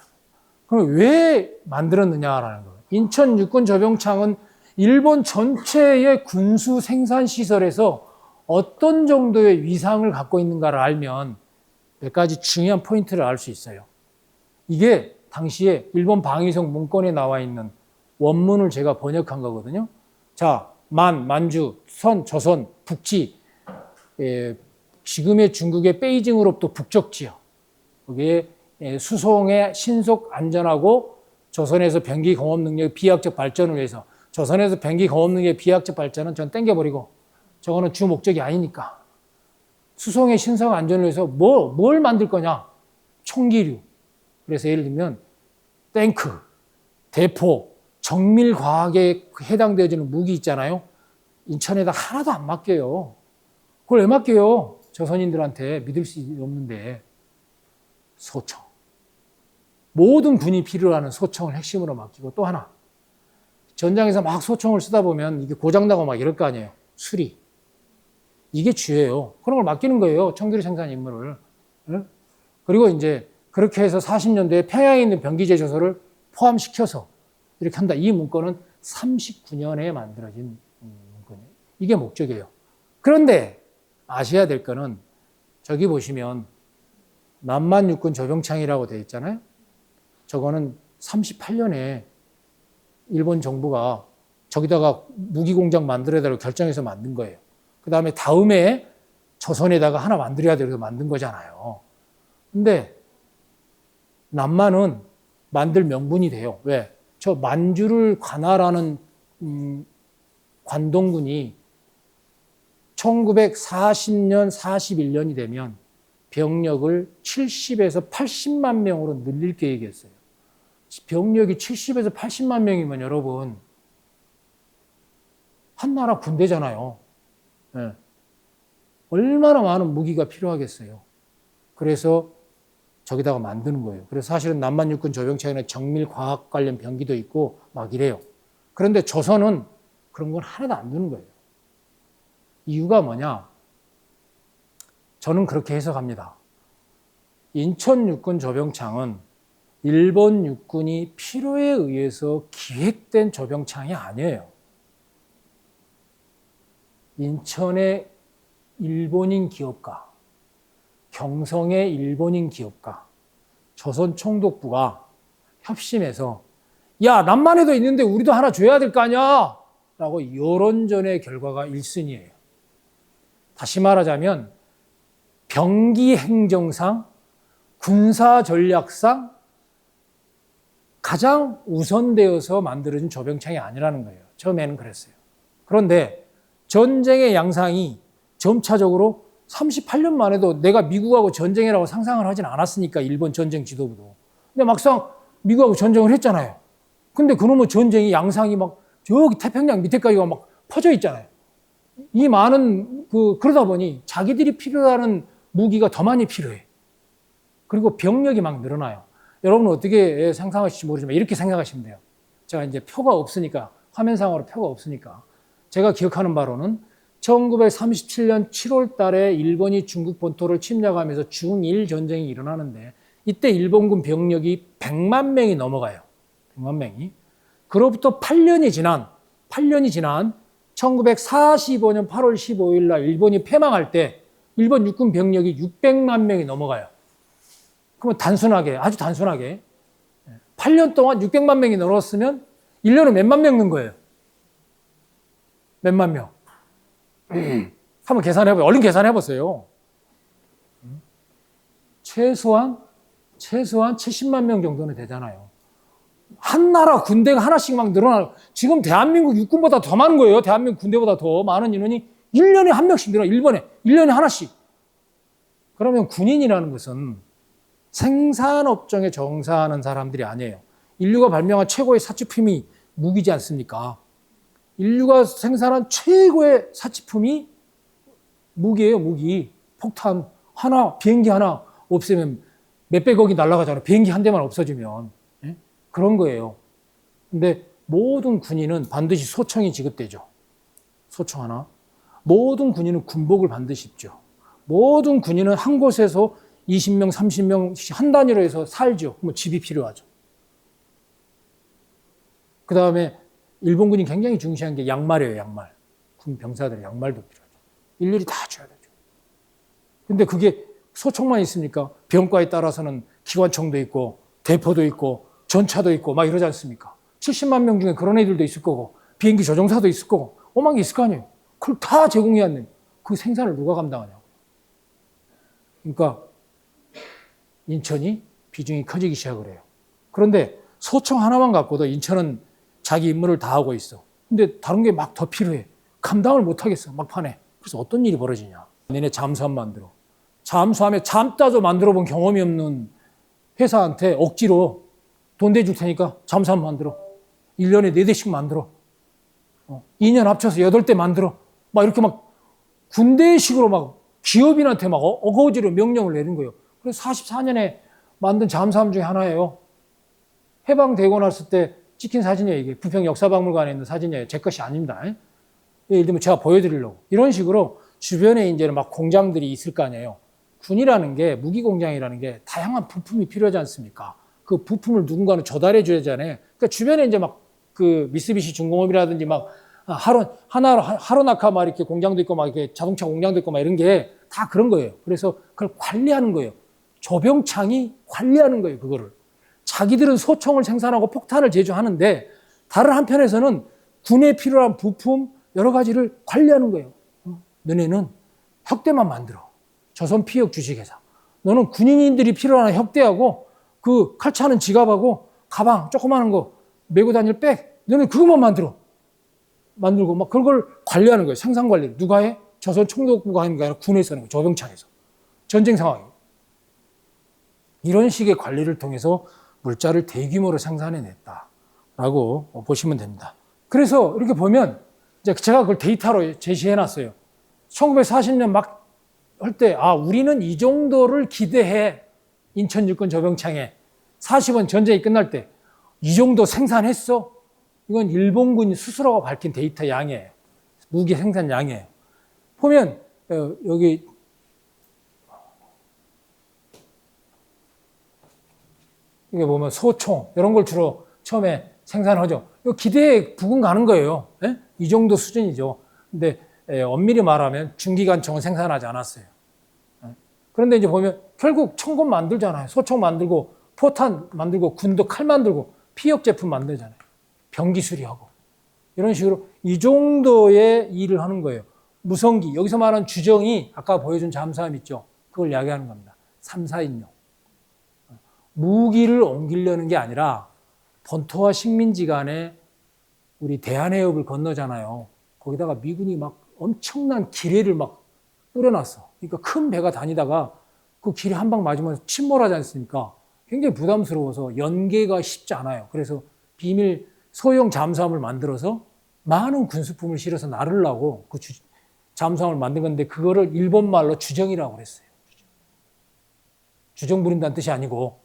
그럼 왜 만들었느냐라는 거예요. 인천 육군 조병창은 일본 전체의 군수 생산 시설에서 어떤 정도의 위상을 갖고 있는가를 알면 몇 가지 중요한 포인트를 알 수 있어요. 이게 당시에 일본 방위성 문건에 나와 있는 원문을 제가 번역한 거거든요. 자, 만주, 조선, 북지, 지금의 중국의 베이징으로부터 북쪽 지역, 거기에 수송의 신속 안전하고 조선에서 병기 공업 능력 비약적 발전을 위해서 조선에서 병기 공업 능력 비약적 발전은 전 땡겨버리고 저거는 주 목적이 아니니까 수송의 신속 안전을 위해서 뭘 만들 거냐? 총기류. 그래서 예를 들면 탱크, 대포, 정밀 과학에 해당되어지는 무기 있잖아요. 인천에다 하나도 안 맡겨요. 그걸 왜 맡겨요? 조선인들한테 믿을 수 없는데. 소총. 모든 군이 필요로 하는 소총을 핵심으로 맡기고 또 하나. 전장에서 막 소총을 쓰다 보면 이게 고장나고 막 이럴 거 아니에요. 수리. 이게 주예요. 그런 걸 맡기는 거예요. 청기류 생산 임무를. 그리고 이제 그렇게 해서 40년대에 평양에 있는 병기 제조소를 포함시켜서 이렇게 한다. 이 문건은 39년에 만들어진 문건이에요. 이게 목적이에요. 그런데 아셔야 될 거는 저기 보시면 남만육군 조병창이라고 되어 있잖아요. 저거는 38년에 일본 정부가 저기다가 무기공장 만들어야 되라고 결정해서 만든 거예요. 그 다음에 다음에 조선에다가 하나 만들어야 되라고 만든 거잖아요. 근데 남만은 만들 명분이 돼요. 왜? 저 만주를 관할하는 관동군이 1940년, 41년이 되면 병력을 70에서 80만 명으로 늘릴 계획이었어요. 병력이 70에서 80만 명이면 여러분 한 나라 군대잖아요. 네. 얼마나 많은 무기가 필요하겠어요. 그래서 저기다가 만드는 거예요. 그래서 사실은 남만 육군 조병창에는 정밀 과학 관련 병기도 있고 막 이래요. 그런데 조선은 그런 건 하나도 안 두는 거예요. 이유가 뭐냐? 저는 그렇게 해석합니다. 인천 육군 조병창은 일본 육군이 필요에 의해서 기획된 조병창이 아니에요. 인천의 일본인 기업가, 경성의 일본인 기업가, 조선 총독부가 협심해서 야, 남만에도 있는데 우리도 하나 줘야 될 거 아니야? 라고 여론전의 결과가 1순위예요. 다시 말하자면 병기 행정상, 군사 전략상 가장 우선되어서 만들어진 조병창이 아니라는 거예요. 처음에는 그랬어요. 그런데 전쟁의 양상이 점차적으로 38년 만에도 내가 미국하고 전쟁이라고 상상을 하진 않았으니까 일본 전쟁 지도부도. 근데 막상 미국하고 전쟁을 했잖아요. 근데 그놈의 전쟁이 양상이 막 저기 태평양 밑에까지 막 퍼져 있잖아요. 이 많은 그러다 보니 자기들이 필요하는 무기가 더 많이 필요해. 그리고 병력이 막 늘어나요. 여러분은 어떻게 상상하실지 모르지만 이렇게 생각하시면 돼요. 제가 이제 표가 없으니까, 화면상으로 표가 없으니까. 제가 기억하는 바로는 1937년 7월 달에 일본이 중국 본토를 침략하면서 중일 전쟁이 일어나는데 이때 일본군 병력이 100만 명이 넘어가요. 100만 명이. 그로부터 8년이 지난 1945년 8월 15일 날 일본이 패망할 때 일본 육군 병력이 600만 명이 넘어가요. 그러면 아주 단순하게 8년 동안 600만 명이 늘었으면 1년에 몇만 명 는 거예요. 몇만 명. 한번 계산해보세요. 얼른 계산해보세요. 최소한 70만 명 정도는 되잖아요. 한 나라 군대가 하나씩 막 늘어나요. 지금 대한민국 육군보다 더 많은 거예요. 대한민국 군대보다 더 많은 인원이 1년에 한 명씩 늘어나요. 1년에 하나씩. 그러면 군인이라는 것은 생산업종에 종사하는 사람들이 아니에요. 인류가 발명한 최고의 사치품이 무기지 않습니까? 인류가 생산한 최고의 사치품이 무기예요, 무기. 폭탄 하나, 비행기 하나 없으면 몇백억이 날아가잖아요. 비행기 한 대만 없어지면. 예? 그런 거예요. 근데 모든 군인은 반드시 소총이 지급되죠. 소총 하나. 모든 군인은 군복을 반드시 입죠. 모든 군인은 한 곳에서 20명, 30명 한 단위로 해서 살죠. 뭐 집이 필요하죠. 그 다음에 일본군이 굉장히 중시한 게 양말이에요, 양말. 군 병사들의 양말도 필요하죠. 일일이 다 줘야 되죠. 근데 그게 소총만 있습니까? 병과에 따라서는 기관총도 있고, 대포도 있고, 전차도 있고, 막 이러지 않습니까? 70만 명 중에 그런 애들도 있을 거고, 비행기 조종사도 있을 거고, 오만 게 있을 거 아니에요. 그걸 다 제공해야 하는, 그 생산을 누가 감당하냐고. 그러니까, 인천이 비중이 커지기 시작을 해요. 그런데 소총 하나만 갖고도 인천은 자기 임무를 다 하고 있어. 근데 다른 게 막 더 필요해. 감당을 못 하겠어, 막판에. 그래서 어떤 일이 벌어지냐. 내내 잠수함 만들어. 잠수함에 잠따서 만들어 본 경험이 없는 회사한테 억지로 돈 대줄 테니까 잠수함 만들어. 1년에 4대씩 만들어. 2년 합쳐서 8대 만들어. 막 이렇게 막 군대식으로 막 기업인한테 막 어거지로 명령을 내린 거예요. 그래서 44년에 만든 잠수함 중에 하나예요. 해방되고 났을 때 찍힌 사진이에요. 이게 부평 역사박물관에 있는 사진이에요. 제 것이 아닙니다. 예를 들면 제가 보여드리려고. 이런 식으로 주변에 이제는 막 공장들이 있을 거 아니에요. 군이라는 게, 무기 공장이라는 게 다양한 부품이 필요하지 않습니까? 그 부품을 누군가는 조달해 줘야 하잖아요. 그러니까 주변에 이제 막 그 미쓰비시 중공업이라든지 막 하루나카 막 이렇게 공장도 있고 막 이렇게 자동차 공장도 있고 막 이런 게 다 그런 거예요. 그래서 그걸 관리하는 거예요. 조병창이 관리하는 거예요, 그거를. 자기들은 소총을 생산하고 폭탄을 제조하는데 다른 한편에서는 군에 필요한 부품 여러 가지를 관리하는 거예요. 너네는 혁대만 만들어. 조선 피혁 주식회사. 너는 군인들이 필요한 협대하고 그 칼차는 지갑하고 가방 조그마한 거 메고 다닐 백 너는 그것만 만들고 막 그걸 관리하는 거예요. 생산 관리를 누가 해? 조선 총독부가 하는 게 아니라 군에서 하는 거예요. 조병창에서 전쟁 상황이에요. 이런 식의 관리를 통해서 물자를 대규모로 생산해냈다라고 보시면 됩니다. 그래서 이렇게 보면 이제 제가 그걸 데이터로 제시해놨어요. 1940년 막 할 때 우리는 이 정도를 기대해. 인천 육군 조병창에 40원 전쟁이 끝날 때 이 정도 생산했어? 이건 일본군이 스스로가 밝힌 데이터 양이에요. 무기 생산 양이에요. 보면 여기 이게 보면 소총 이런 걸 주로 처음에 생산하죠. 이거 기대에 부근 가는 거예요. 예? 이 정도 수준이죠. 근데 엄밀히 말하면 중기관총은 생산하지 않았어요. 그런데 이제 보면 결국 총검 만들잖아요. 소총 만들고 포탄 만들고 군도 칼 만들고 피역 제품 만들잖아요. 병기 수리하고 이런 식으로 이 정도의 일을 하는 거예요. 무성기 여기서 말하는 주정이 아까 보여준 잠수함 있죠. 그걸 이야기하는 겁니다. 3, 4인용. 무기를 옮기려는 게 아니라 본토와 식민지 간에 우리 대한해협을 건너잖아요. 거기다가 미군이 막 엄청난 기뢰를 막 뿌려놨어. 그러니까 큰 배가 다니다가 그 길에 한 방 맞으면 침몰하지 않습니까? 굉장히 부담스러워서 연계가 쉽지 않아요. 그래서 비밀 소형 잠수함을 만들어서 많은 군수품을 실어서 나르려고 그 잠수함을 만든 건데 그거를 일본 말로 주정이라고 그랬어요. 주정 부린다는 뜻이 아니고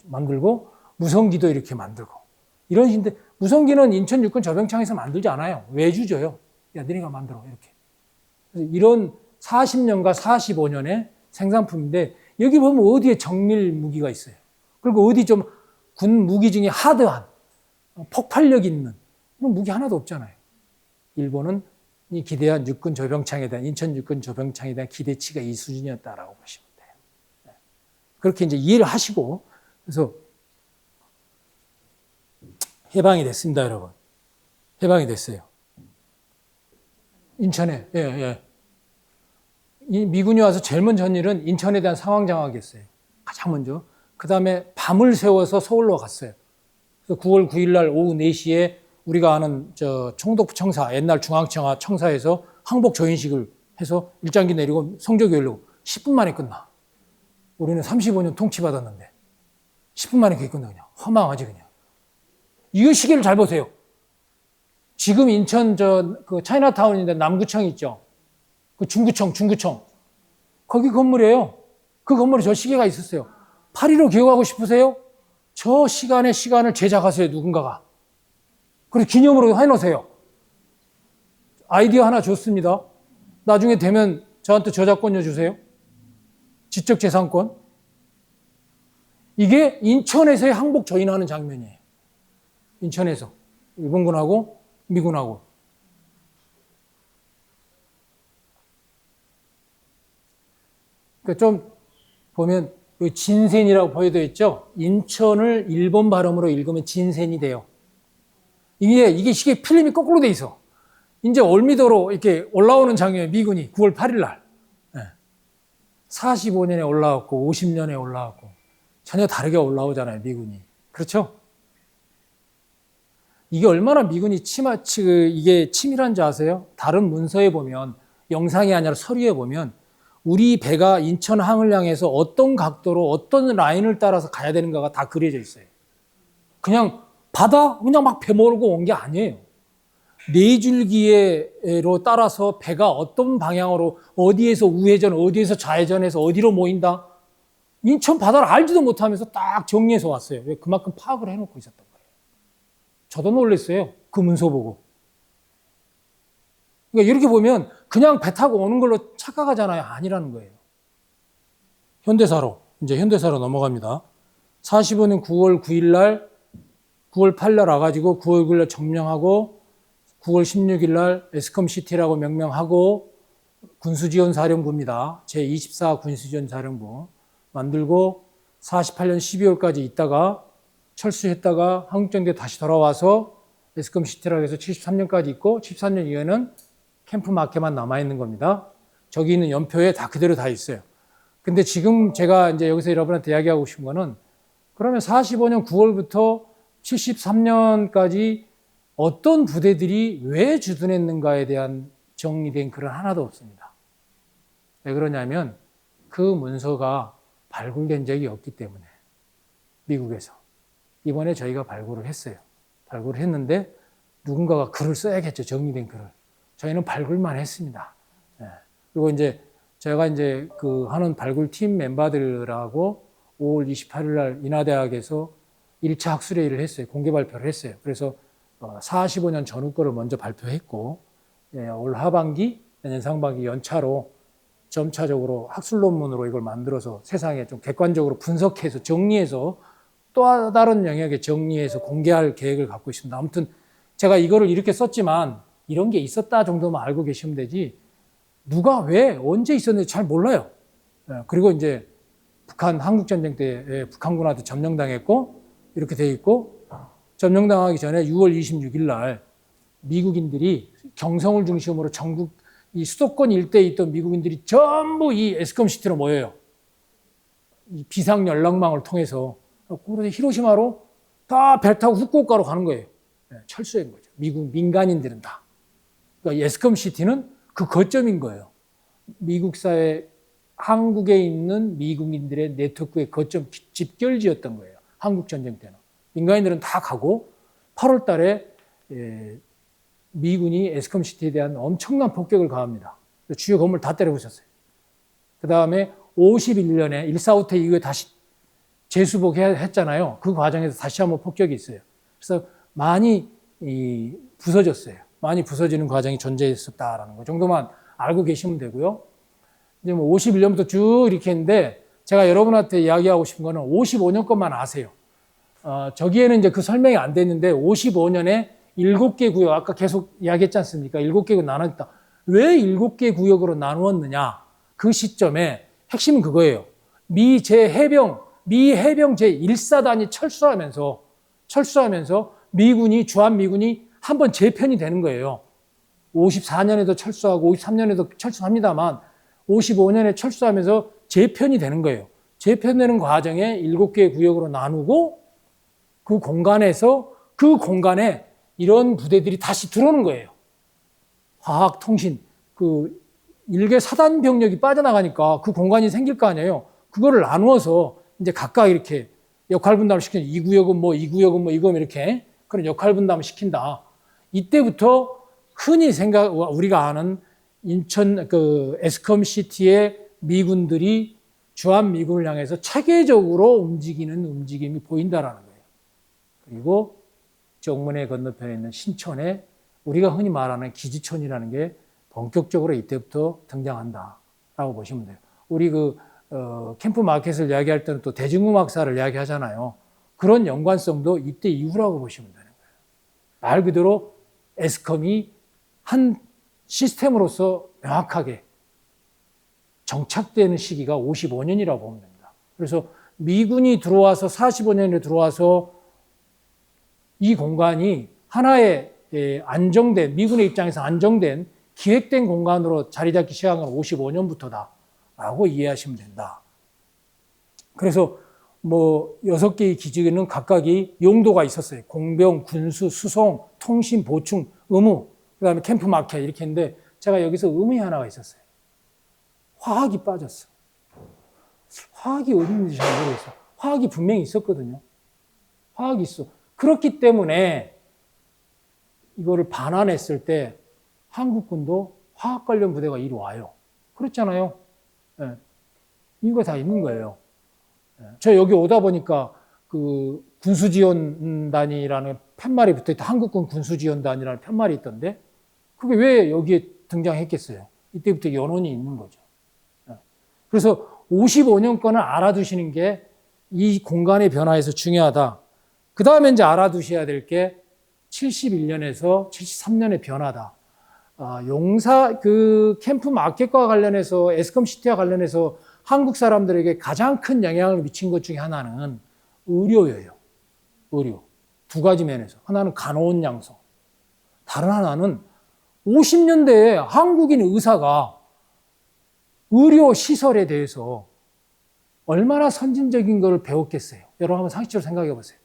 만들고 무성기도 이렇게 만들고 이런 식인데 무성기는 인천 육군 조병창에서 만들지 않아요. 외주줘요. 야, 너네가 만들어 이렇게. 그래서 이런 40년과 45년의 생산품인데 여기 보면 어디에 정밀 무기가 있어요. 그리고 어디 좀 군 무기 중에 하드한 폭발력 있는 그런 무기 하나도 없잖아요. 일본은 이 기대한 육군 조병창에 대한 인천 육군 조병창에 대한 기대치가 이 수준이었다라고 보시면 돼요. 그렇게 이제 이해를 하시고 그래서 해방이 됐습니다, 여러분. 해방이 됐어요. 인천에 이 미군이 와서 제일 먼저 한 일은 인천에 대한 상황 장악이었어요. 가장 먼저. 그 다음에 밤을 새워서 서울로 갔어요. 그래서 9월 9일 날 오후 4시에 우리가 아는 총독부 청사, 옛날 중앙청하 청사에서 항복 조인식을 해서 일장기 내리고 성조기 열리고 10분 만에 끝나. 우리는 35년 통치받았는데 10분 만에 그게 끝나 그냥. 허망하지 그냥. 이 시기를 잘 보세요. 지금 인천 그 차이나타운인데 남구청 있죠. 그 중구청. 거기 건물이에요. 그 건물에 저 시계가 있었어요. 8.15 기억하고 싶으세요? 저 시간의 시간을 제작하세요, 누군가가. 그리고 기념으로 해놓으세요. 아이디어 하나 줬습니다. 나중에 되면 저한테 저작권료 주세요. 지적재산권. 이게 인천에서의 항복 조인하는 장면이에요. 인천에서. 일본군하고 미군하고. 그러니까 좀 보면 진센이라고 보여져 있죠. 인천을 일본 발음으로 읽으면 진센이 돼요. 이게 시계 필름이 거꾸로 돼 있어. 이제 올미도로 이렇게 올라오는 장면에 미군이 9월 8일 날 45년에 올라왔고 50년에 올라왔고 전혀 다르게 올라오잖아요, 미군이. 그렇죠? 이게 얼마나 미군이 이게 치밀한지 아세요? 다른 문서에 보면 영상이 아니라 서류에 보면 우리 배가 인천항을 향해서 어떤 각도로 어떤 라인을 따라서 가야 되는가가 다 그려져 있어요. 그냥 그냥 막 배 몰고 온 게 아니에요. 네 줄기로 따라서 배가 어떤 방향으로 어디에서 우회전, 어디에서 좌회전해서 어디로 모인다. 인천 바다를 알지도 못하면서 딱 정리해서 왔어요. 왜? 그만큼 파악을 해놓고 있었던 거예요. 저도 놀랐어요. 그 문서 보고. 그러니까 이렇게 보면 그냥 배 타고 오는 걸로 착각하잖아요. 아니라는 거예요. 현대사로 넘어갑니다. 45년 9월 9일 날, 9월 8일 날 와가지고 9월 9일 날 점령하고 9월 16일 날 에스컴시티라고 명명하고 군수지원사령부입니다. 제24 군수지원사령부 만들고 48년 12월까지 있다가 철수했다가 한국정대 다시 돌아와서 에스컴시티라고 해서 73년까지 있고 73년 이후에는 캠프 마켓만 남아있는 겁니다. 저기 있는 연표에 다 그대로 다 있어요. 근데 지금 제가 이제 여기서 여러분한테 이야기하고 싶은 거는 그러면 45년 9월부터 73년까지 어떤 부대들이 왜 주둔했는가에 대한 정리된 글은 하나도 없습니다. 왜 그러냐면 그 문서가 발굴된 적이 없기 때문에 미국에서 이번에 저희가 발굴을 했어요. 발굴을 했는데 누군가가 글을 써야겠죠. 정리된 글을. 저희는 발굴만 했습니다. 그리고 이제 제가 이제 그 하는 발굴팀 멤버들하고 5월 28일 날 인하대학에서 1차 학술회의를 했어요. 공개 발표를 했어요. 그래서 45년 전후 거를 먼저 발표했고 올 하반기, 내년 상반기 연차로 점차적으로 학술 논문으로 이걸 만들어서 세상에 좀 객관적으로 분석해서 정리해서 또 다른 영역에 정리해서 공개할 계획을 갖고 있습니다. 아무튼 제가 이거를 이렇게 썼지만 이런 게 있었다 정도만 알고 계시면 되지 누가 왜 언제 있었는지 잘 몰라요. 그리고 이제 북한 한국전쟁 때 북한군한테 점령당했고 이렇게 돼 있고 점령당하기 전에 6월 26일 날 미국인들이 경성을 중심으로 전국 이 수도권 일대에 있던 미국인들이 전부 이 에스컴시티로 모여요. 이 비상 연락망을 통해서 그래서 히로시마로 다 배 타고 후쿠오카로 가는 거예요. 철수인 거죠. 미국 민간인들은 다. 그러니까 에스컴시티는 그 거점인 거예요. 미국 사회, 한국에 있는 미국인들의 네트워크의 거점 집결지였던 거예요. 한국 전쟁 때는. 민간인들은 다 가고 8월 달에 미군이 에스컴시티에 대한 엄청난 폭격을 가합니다. 주요 건물 다 때려 부셨어요. 그 다음에 51년에 145태 이후에 다시 재수복했잖아요. 그 과정에서 다시 한번 폭격이 있어요. 그래서 많이 부서졌어요. 많이 부서지는 과정이 존재했었다라는 거 정도만 알고 계시면 되고요. 이제 뭐 51년부터 쭉 이렇게 했는데 제가 여러분한테 이야기하고 싶은 거는 55년 것만 아세요. 저기에는 이제 그 설명이 안 됐는데 55년에 7개 구역, 아까 계속 이야기했지 않습니까? 7개 구역 나눴다. 왜 7개 구역으로 나누었느냐? 그 시점에 핵심은 그거예요. 미 해병 제1사단이 철수하면서 주한미군이 한번 재편이 되는 거예요. 54년에도 철수하고 53년에도 철수합니다만 55년에 철수하면서 재편이 되는 거예요. 재편되는 과정에 7개의 구역으로 나누고 그 공간에 이런 부대들이 다시 들어오는 거예요. 화학, 통신, 그 일개 사단 병력이 빠져나가니까 그 공간이 생길 거 아니에요. 그거를 나누어서 이제 각각 이렇게 역할 분담을 시키는 이 구역은 뭐 이거 이렇게 그런 역할 분담을 시킨다. 이때부터 흔히 우리가 아는 인천 그 에스컴시티의 미군들이 주한미군을 향해서 체계적으로 움직이는 움직임이 보인다라는 거예요. 그리고 정문의 건너편에 있는 신촌에 우리가 흔히 말하는 기지촌이라는 게 본격적으로 이때부터 등장한다라고 보시면 돼요. 우리 캠프 마켓을 이야기할 때는 또 대중음악사를 이야기하잖아요. 그런 연관성도 이때 이후라고 보시면 되는 거예요. 말 그대로 에스컴이 한 시스템으로서 명확하게 정착되는 시기가 55년이라고 보면 됩니다. 그래서 미군이 들어와서 45년에 들어와서 이 공간이 하나의 안정된, 미군의 입장에서 안정된 기획된 공간으로 자리 잡기 시작한 건 55년부터다라고 이해하시면 된다. 그래서 뭐 6개의 기지는 각각이 용도가 있었어요. 공병, 군수, 수송, 통신, 보충, 의무, 그 다음에 캠프 마켓 이렇게 했는데 제가 여기서 의무이 하나가 있었어요. 화학이 빠졌어. 화학이 어디 있는지 잘 모르겠어. 화학이 분명히 있었거든요. 화학이 있어. 그렇기 때문에 이거를 반환했을 때 한국군도 화학 관련 부대가 이리 와요. 그렇잖아요. 네. 이유가 다 있는 거예요. 저 여기 오다 보니까 그 군수지원단이라는 팻말이 붙어있다. 한국군 군수지원단이라는 팻말이 있던데 그게 왜 여기에 등장했겠어요? 이때부터 연원이 있는 거죠. 그래서 55년 건을 알아두시는 게 이 공간의 변화에서 중요하다. 그 다음에 이제 알아두셔야 될 게 71년에서 73년의 변화다. 캠프 마켓과 관련해서 에스컴시티와 관련해서 한국 사람들에게 가장 큰 영향을 미친 것 중에 하나는 의료예요. 의료. 두 가지 면에서. 하나는 간호원 양성. 다른 하나는 50년대에 한국인 의사가 의료 시설에 대해서 얼마나 선진적인 걸 배웠겠어요. 여러분 한번 상식적으로 생각해 보세요.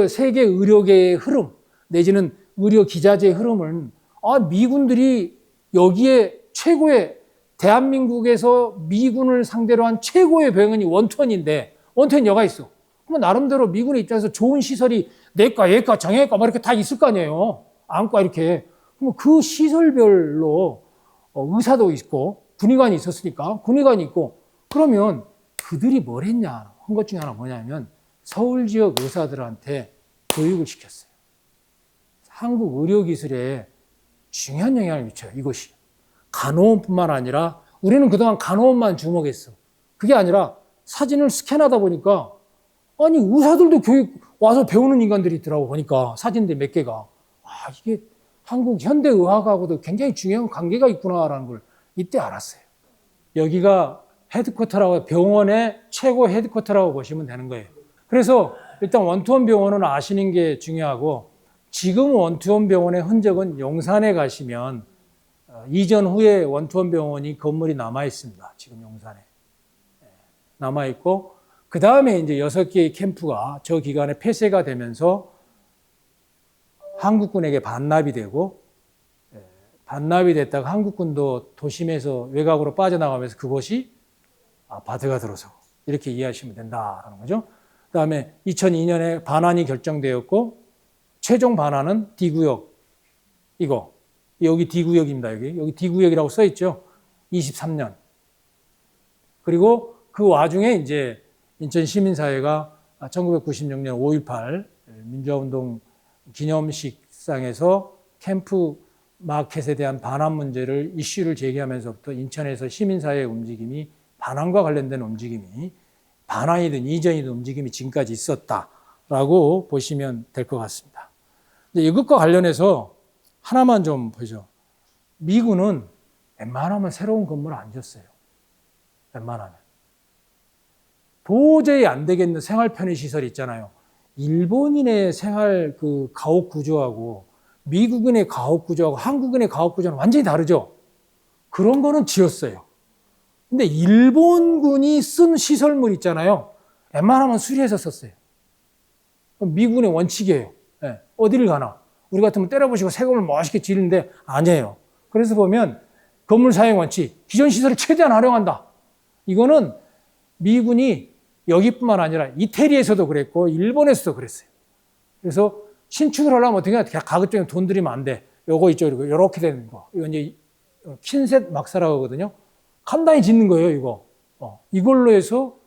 세계 의료계의 흐름 내지는 의료 기자재의 흐름은 미군들이 여기에 최고의 대한민국에서 미군을 상대로 한 최고의 병원이 원투원인데 원투원 여가 있어. 그러면 나름대로 미군의 입장에서 좋은 시설이 내과, 예과, 정형외과 이렇게 다 있을 거 아니에요. 안과 이렇게. 그럼 그 시설별로 의사도 있고 군의관이 있었으니까 군의관이 있고 그러면 그들이 뭘 했냐 한 것 중에 하나 뭐냐면 서울 지역 의사들한테 교육을 시켰어요. 한국 의료기술에 중요한 영향을 미쳐요. 이것이. 간호원뿐만 아니라 우리는 그동안 간호원만 주목했어. 그게 아니라 사진을 스캔하다 보니까 아니 의사들도 교육 와서 배우는 인간들이 있더라고 보니까 사진들 몇 개가. 이게 한국 현대의학하고도 굉장히 중요한 관계가 있구나라는 걸 이때 알았어요. 여기가 헤드쿼터라고 병원의 최고 헤드쿼터라고 보시면 되는 거예요. 그래서 일단 원투원 병원은 아시는 게 중요하고 지금 원투원 병원의 흔적은 용산에 가시면 이전 후에 원투원 병원이 건물이 남아 있습니다. 지금 용산에 남아 있고 그 다음에 이제 6개의 캠프가 저 기간에 폐쇄가 되면서 한국군에게 반납이 되고 반납이 됐다가 한국군도 도심에서 외곽으로 빠져나가면서 그곳이 아파트가 들어서고 이렇게 이해하시면 된다는 거죠. 그 다음에 2002년에 반환이 결정되었고 최종 반환은 D구역 이거 여기 D구역입니다. 여기 D구역이라고 써 있죠. 23년. 그리고 그 와중에 이제 인천 시민사회가 1996년 5.18 민주화운동 기념식상에서 캠프 마켓에 대한 반환 문제를 이슈를 제기하면서부터 인천에서 시민사회의 움직임이 반환과 관련된 움직임이 반환이든 이전이든 움직임이 지금까지 있었다라고 보시면 될 것 같습니다. 이것과 관련해서 하나만 좀 보죠. 미군은 웬만하면 새로운 건물 안 줬어요. 웬만하면. 도저히 안 되겠는 생활 편의 시설이 있잖아요. 일본인의 생활 그 가옥 구조하고 미국인의 가옥 구조하고 한국인의 가옥 구조는 완전히 다르죠. 그런 거는 지었어요. 근데 일본군이 쓴 시설물 있잖아요. 웬만하면 수리해서 썼어요. 미군의 원칙이에요. 네. 어디를 가나. 우리 같으면 때려부시고 새 건물 멋있게 지르는데 아니에요. 그래서 보면 건물 사용 원칙, 기존 시설을 최대한 활용한다. 이거는 미군이 여기뿐만 아니라 이태리에서도 그랬고 일본에서도 그랬어요. 그래서 신축을 하려면 어떻게 해야 돼? 가급적이면 돈 들이면 안 돼. 요거 이쪽 이렇게 되는 거. 이거 이제 킨셋 막사라고 하거든요. 간단히 짓는 거예요, 이거. 이걸로 해서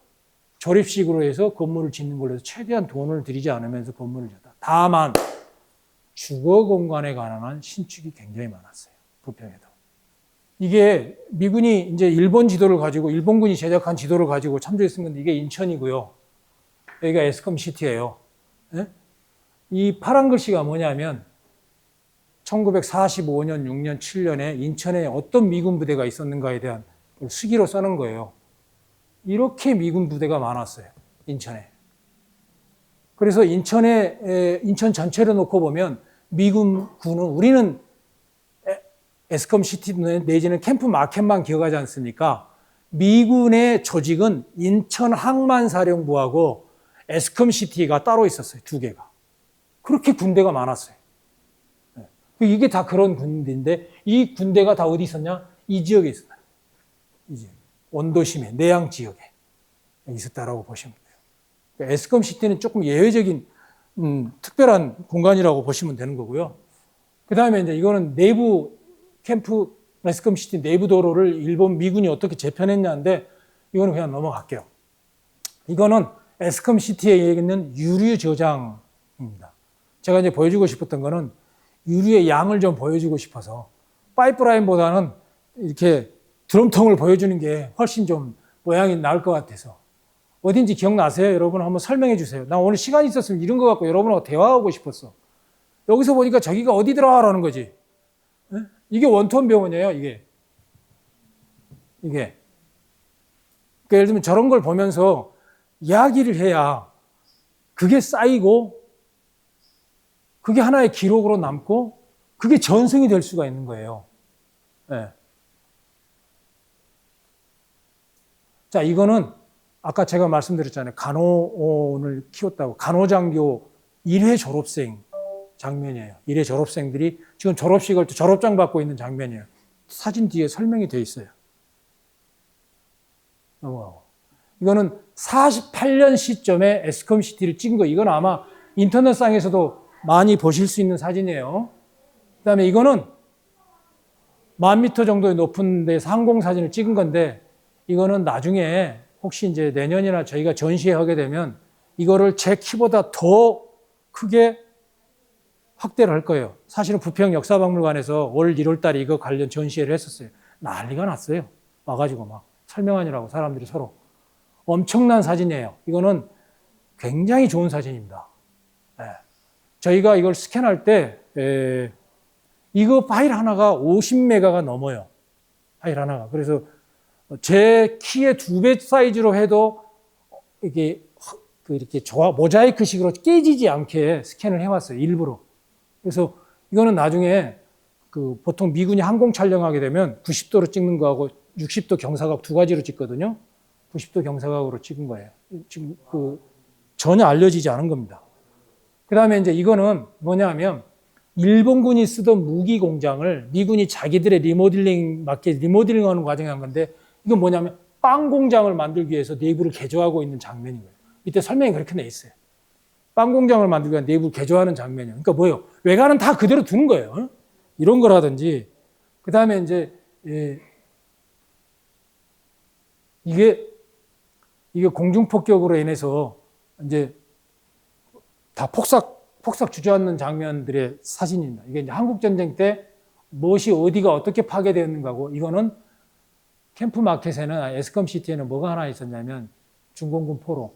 조립식으로 해서 건물을 짓는 걸로 해서 최대한 돈을 들이지 않으면서 건물을 짓다. 다만 주거 공간에 관한 신축이 굉장히 많았어요. 부평에도. 이게 미군이 이제 일본 지도를 가지고 일본군이 제작한 지도를 가지고 참조했은 건데 이게 인천이고요. 여기가 에스컴 시티예요. 네? 이 파란 글씨가 뭐냐면 1945년, 6년, 7년에 인천에 어떤 미군 부대가 있었는가에 대한 수기로 써놓은 거예요. 이렇게 미군 부대가 많았어요. 인천에. 그래서 인천 전체를 놓고 보면 미군군은 우리는 에스컴 시티 내지는 캠프 마켓만 기억하지 않습니까? 미군의 조직은 인천 항만사령부하고 에스컴 시티가 따로 있었어요. 2개가. 그렇게 군대가 많았어요. 이게 다 그런 군대인데 이 군대가 다 어디 있었냐? 이 지역에 있었다. 이 지역. 원도심에 내양 지역에 있었다라고 보시면 돼요. 그러니까 에스컴 시티는 조금 예외적인 특별한 공간이라고 보시면 되는 거고요. 그 다음에 이제 이거는 내부 캠프 에스컴 시티 내부 도로를 일본 미군이 어떻게 재편했냐인데 이거는 그냥 넘어갈게요. 이거는 에스컴 시티에 있는 유류 저장입니다. 제가 이제 보여주고 싶었던 거는 유류의 양을 좀 보여주고 싶어서 파이프라인보다는 이렇게 드럼통을 보여주는 게 훨씬 좀 모양이 나을 것 같아서 어딘지 기억나세요? 여러분 한번 설명해 주세요. 나 오늘 시간이 있었으면 이런 거 갖고 여러분하고 대화하고 싶었어. 여기서 보니까 저기가 어디더라라는 거지. 네? 이게 원투원 병원이에요. 이게. 그러니까 예를 들면 저런 걸 보면서 이야기를 해야 그게 쌓이고 그게 하나의 기록으로 남고 그게 전승이 될 수가 있는 거예요. 네. 자, 이거는 아까 제가 말씀드렸잖아요. 간호원을 키웠다고. 간호장교 1회 졸업생 장면이에요. 1회 졸업생들이 지금 졸업식을 또 졸업장 받고 있는 장면이에요. 사진 뒤에 설명이 되어 있어요. 넘어가고. 이거는 48년 시점에 에스컴시티를 찍은 거. 이건 아마 인터넷상에서도 많이 보실 수 있는 사진이에요. 그 다음에 이거는 10,000m 정도의 높은 데서 항공사진을 찍은 건데, 이거는 나중에 혹시 이제 내년이나 저희가 전시하게 되면 이거를 제 키보다 더 크게 확대를 할 거예요. 사실은 부평 역사박물관에서 올 1월 달에 이거 관련 전시회를 했었어요. 난리가 났어요. 와가지고 막 설명하느라고 사람들이 서로. 엄청난 사진이에요. 이거는 굉장히 좋은 사진입니다. 네. 저희가 이걸 스캔할 때 이거 파일 하나가 50메가가 넘어요. 파일 하나가. 그래서 제 키의 2배 사이즈로 해도 이게 이렇게 모자이크식으로 깨지지 않게 스캔을 해왔어요. 일부러. 그래서 이거는 나중에 보통 미군이 항공 촬영하게 되면 90도로 찍는 거하고 60도 경사각 두 가지로 찍거든요. 90도 경사각으로 찍은 거예요. 지금 전혀 알려지지 않은 겁니다. 그 다음에 이제 이거는 뭐냐면 일본군이 쓰던 무기 공장을 미군이 자기들의 리모델링 맞게 리모델링하는 과정에 한 건데, 이건 뭐냐면 빵 공장을 만들기 위해서 내부를 개조하고 있는 장면인 거예요. 이때 설명이 그렇게 돼 있어요. 빵 공장을 만들기 위해 내부를 개조하는 장면이에요. 그러니까 뭐예요? 외관은 다 그대로 두는 거예요. 이런 거라든지. 그 다음에 이제 이게 공중폭격으로 인해서 이제 다 폭삭 주저앉는 장면들의 사진입니다. 이게 이제 한국전쟁 때 무엇이 어디가 어떻게 파괴되었는가고, 이거는 캠프 마켓에는, 에스컴시티에는 뭐가 하나 있었냐면 중공군 포로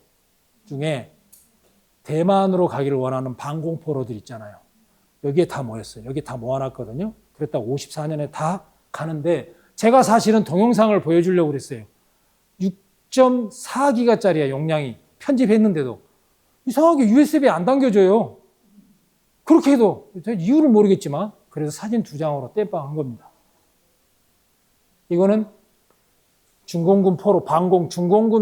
중에 대만으로 가기를 원하는 방공포로들 있잖아요. 여기에 다 모였어요. 여기 다 모아놨거든요. 그랬다가 54년에 다 가는데, 제가 사실은 동영상을 보여주려고 그랬어요. 6.4기가짜리야, 용량이. 편집했는데도. 이상하게 USB에 안 당겨져요. 그렇게 해도 이유를 모르겠지만, 그래서 사진 2장으로 땜빵한 겁니다. 이거는 중공군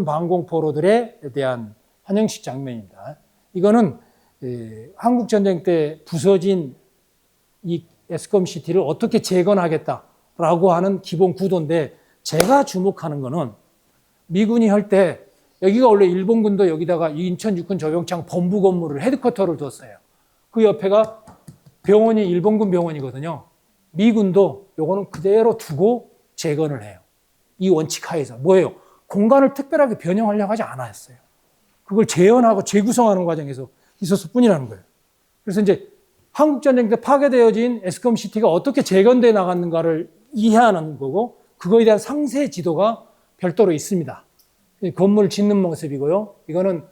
방공포로들에 대한 환영식 장면입니다. 이거는 한국전쟁 때 부서진 이 에스컴시티를 어떻게 재건하겠다라고 하는 기본 구도인데, 제가 주목하는 거는 미군이 할 때 여기가 원래 일본군도 여기다가 인천 육군 조병창 본부 건물을 헤드쿼터를 뒀어요. 그 옆에가 병원이 일본군 병원이거든요. 미군도 요거는 그대로 두고 재건을 해요. 이 원칙 하에서. 뭐예요? 공간을 특별하게 변형하려고 하지 않았어요. 그걸 재현하고 재구성하는 과정에서 있었을 뿐이라는 거예요. 그래서 이제 한국전쟁 때 파괴되어진 에스컴시티가 어떻게 재건되어 나갔는가를 이해하는 거고, 그거에 대한 상세 지도가 별도로 있습니다. 건물 짓는 모습이고요. 이거는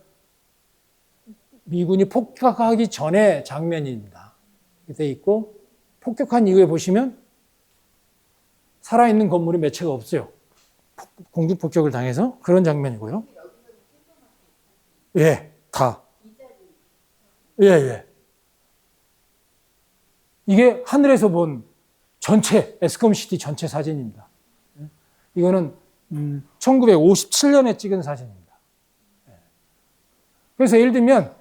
미군이 폭격하기 전에 장면입니다. 이렇게 돼 있고, 폭격한 이후에 보시면 살아있는 건물이 몇 채가 없어요. 공중 폭격을 당해서 그런 장면이고요. 예, 다. 예. 이게 하늘에서 본 전체, 에스컴시티 전체 사진입니다. 이거는 1957년에 찍은 사진입니다. 그래서 예를 들면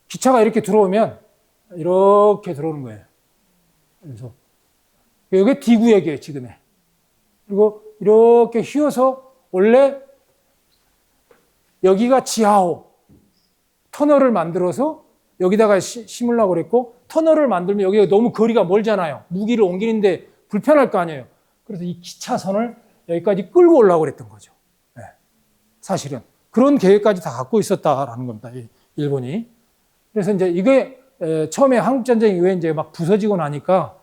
기차가 이렇게 들어오면 이렇게 들어오는 거예요. 그래서 여기 D구역이에요, 지금의. 그리고 이렇게 휘어서 원래 여기가 지하호 터널을 만들어서 여기다가 심으려고 그랬고, 터널을 만들면 여기가 너무 거리가 멀잖아요. 무기를 옮기는데 불편할 거 아니에요. 그래서 이 기차선을 여기까지 끌고 올라고 그랬던 거죠. 네. 사실은 그런 계획까지 다 갖고 있었다라는 겁니다, 일본이. 그래서 이제 이게 처음에 한국전쟁 이후에 이제 막 부서지고 나니까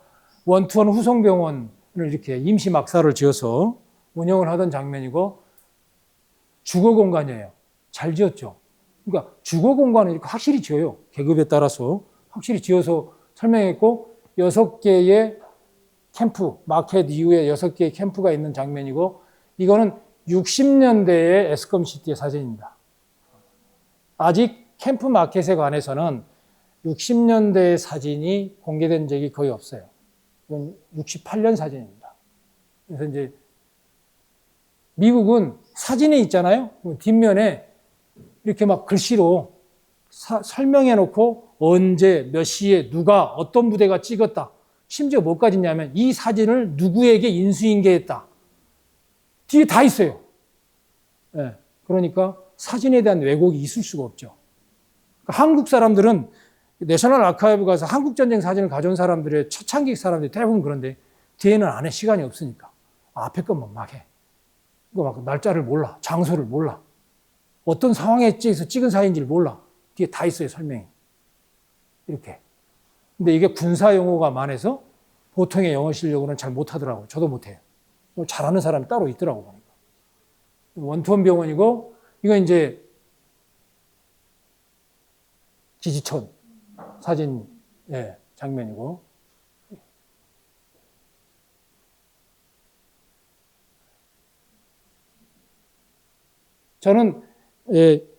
원투원 후송병원을 이렇게 임시 막사를 지어서 운영을 하던 장면이고, 주거 공간이에요. 잘 지었죠. 그러니까 주거 공간을 이렇게 확실히 지어요. 계급에 따라서 확실히 지어서 설명했고, 6개의 캠프, 마켓 이후에 6개의 캠프가 있는 장면이고, 이거는 60년대의 에스컴시티의 사진입니다. 아직 캠프 마켓에 관해서는 60년대의 사진이 공개된 적이 거의 없어요. 이건 68년 사진입니다. 그래서 이제 미국은 사진에 있잖아요. 뒷면에 이렇게 막 글씨로 설명해 놓고 언제 몇 시에 누가 어떤 부대가 찍었다. 심지어 뭐까지 있냐면 이 사진을 누구에게 인수인계했다. 뒤에 다 있어요. 네. 그러니까 사진에 대한 왜곡이 있을 수가 없죠. 그러니까 한국 사람들은 내셔널 아카이브 가서 한국전쟁 사진을 가져온 사람들의 초창기 사람들이 대부분 그런데 뒤에는 안 해. 시간이 없으니까. 앞에 것만 막 해. 이거 막 날짜를 몰라. 장소를 몰라. 어떤 상황에 찍은 사진인지를 몰라. 뒤에 다 있어요, 설명이. 이렇게. 근데 이게 군사 용어가 많아서 보통의 영어 실력으로는 잘 못하더라고요. 저도 못해요. 잘하는 사람이 따로 있더라고 보니까. 원투원 병원이고, 이거 이제 지지촌 사진, 예, 장면이고. 저는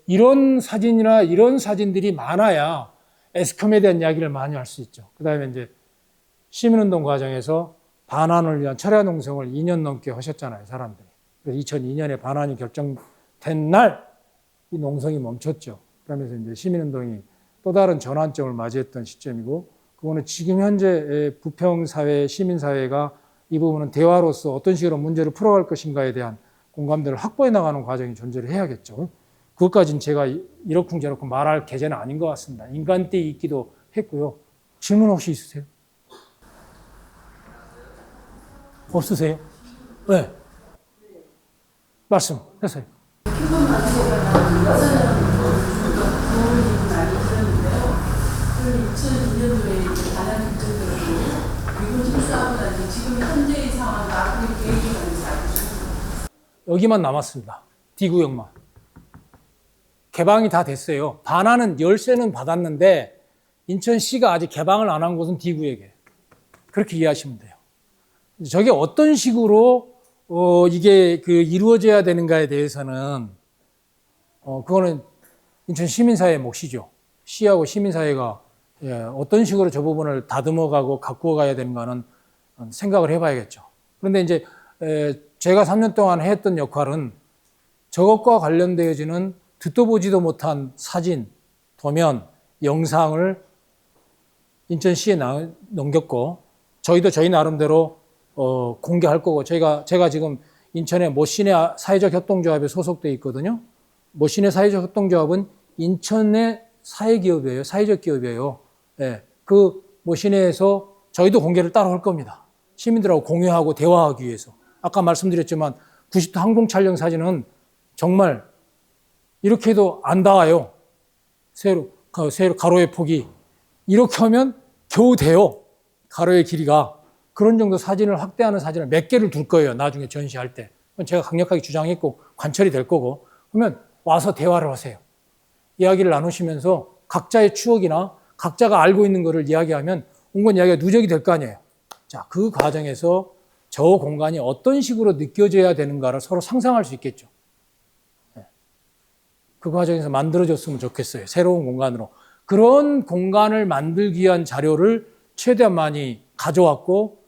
이런 사진이나 이런 사진들이 많아야 에스컴에 대한 이야기를 많이 할 수 있죠. 그 다음에 이제 시민운동 과정에서 반환을 위한 철야 농성을 2년 넘게 하셨잖아요, 사람들이. 그래서 2002년에 반환이 결정된 날 이 농성이 멈췄죠. 그러면서 이제 시민운동이 또 다른 전환점을 맞이했던 시점이고, 그거는 지금 현재 부평사회, 시민사회가 이 부분은 대화로서 어떤 식으로 문제를 풀어갈 것인가에 대한 공감대를 확보해 나가는 과정이 존재를 해야겠죠. 그것까지는 제가 이러쿵저러쿵 말할 계제는 아닌 것 같습니다. 인간띠 있기도 했고요. 질문 혹시 있으세요? 없으세요? 네. 말씀하세요. 여기만 남았습니다. D구역만. 개방이 다 됐어요. 반환은 열쇠는 받았는데 인천시가 아직 개방을 안 한 곳은 D구역이에요. 그렇게 이해하시면 돼요. 저게 어떤 식으로 이게 이루어져야 되는가에 대해서는 그거는 인천 시민사회의 몫이죠. 시하고 시민사회가 어떤 식으로 저 부분을 다듬어가고 가꾸어 가야 되는가는 생각을 해봐야겠죠. 그런데 이제 제가 3년 동안 했던 역할은 저것과 관련되어지는 듣도 보지도 못한 사진, 도면, 영상을 인천시에 넘겼고, 저희도 저희 나름대로 공개할 거고, 제가 지금 인천의 모시내 사회적 협동조합에 소속되어 있거든요. 모시내 사회적 협동조합은 인천의 사회기업이에요. 사회적 기업이에요. 네, 그 모시내에서 저희도 공개를 따로 할 겁니다. 시민들하고 공유하고 대화하기 위해서. 아까 말씀드렸지만 90도 항공 촬영 사진은 정말 이렇게 해도 안 닿아요. 세로 가로의 폭이. 이렇게 하면 겨우 돼요. 가로의 길이가. 그런 정도 사진을 확대하는 사진을 몇 개를 둘 거예요. 나중에 전시할 때. 제가 강력하게 주장했고 관철이 될 거고. 그러면 와서 대화를 하세요. 이야기를 나누시면서 각자의 추억이나 각자가 알고 있는 것을 이야기하면 온건 이야기가 누적이 될 거 아니에요. 자, 그 과정에서 저 공간이 어떤 식으로 느껴져야 되는가를 서로 상상할 수 있겠죠. 그 과정에서 만들어졌으면 좋겠어요. 새로운 공간으로. 그런 공간을 만들기 위한 자료를 최대한 많이 가져왔고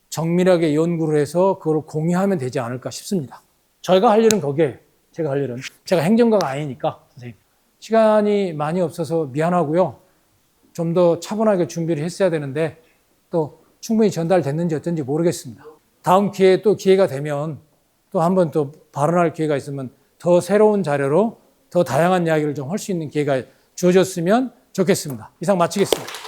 정밀하게 연구를 해서 그걸 공유하면 되지 않을까 싶습니다. 저희가 할 일은 거기에요. 제가 할 일은. 제가 행정가가 아니니까. 선생님. 시간이 많이 없어서 미안하고요. 좀 더 차분하게 준비를 했어야 되는데 또 충분히 전달됐는지 어쩐지 모르겠습니다. 다음 기회에 또 기회가 되면 또 한 번 또 발언할 기회가 있으면 더 새로운 자료로 더 다양한 이야기를 좀 할 수 있는 기회가 주어졌으면 좋겠습니다. 이상 마치겠습니다.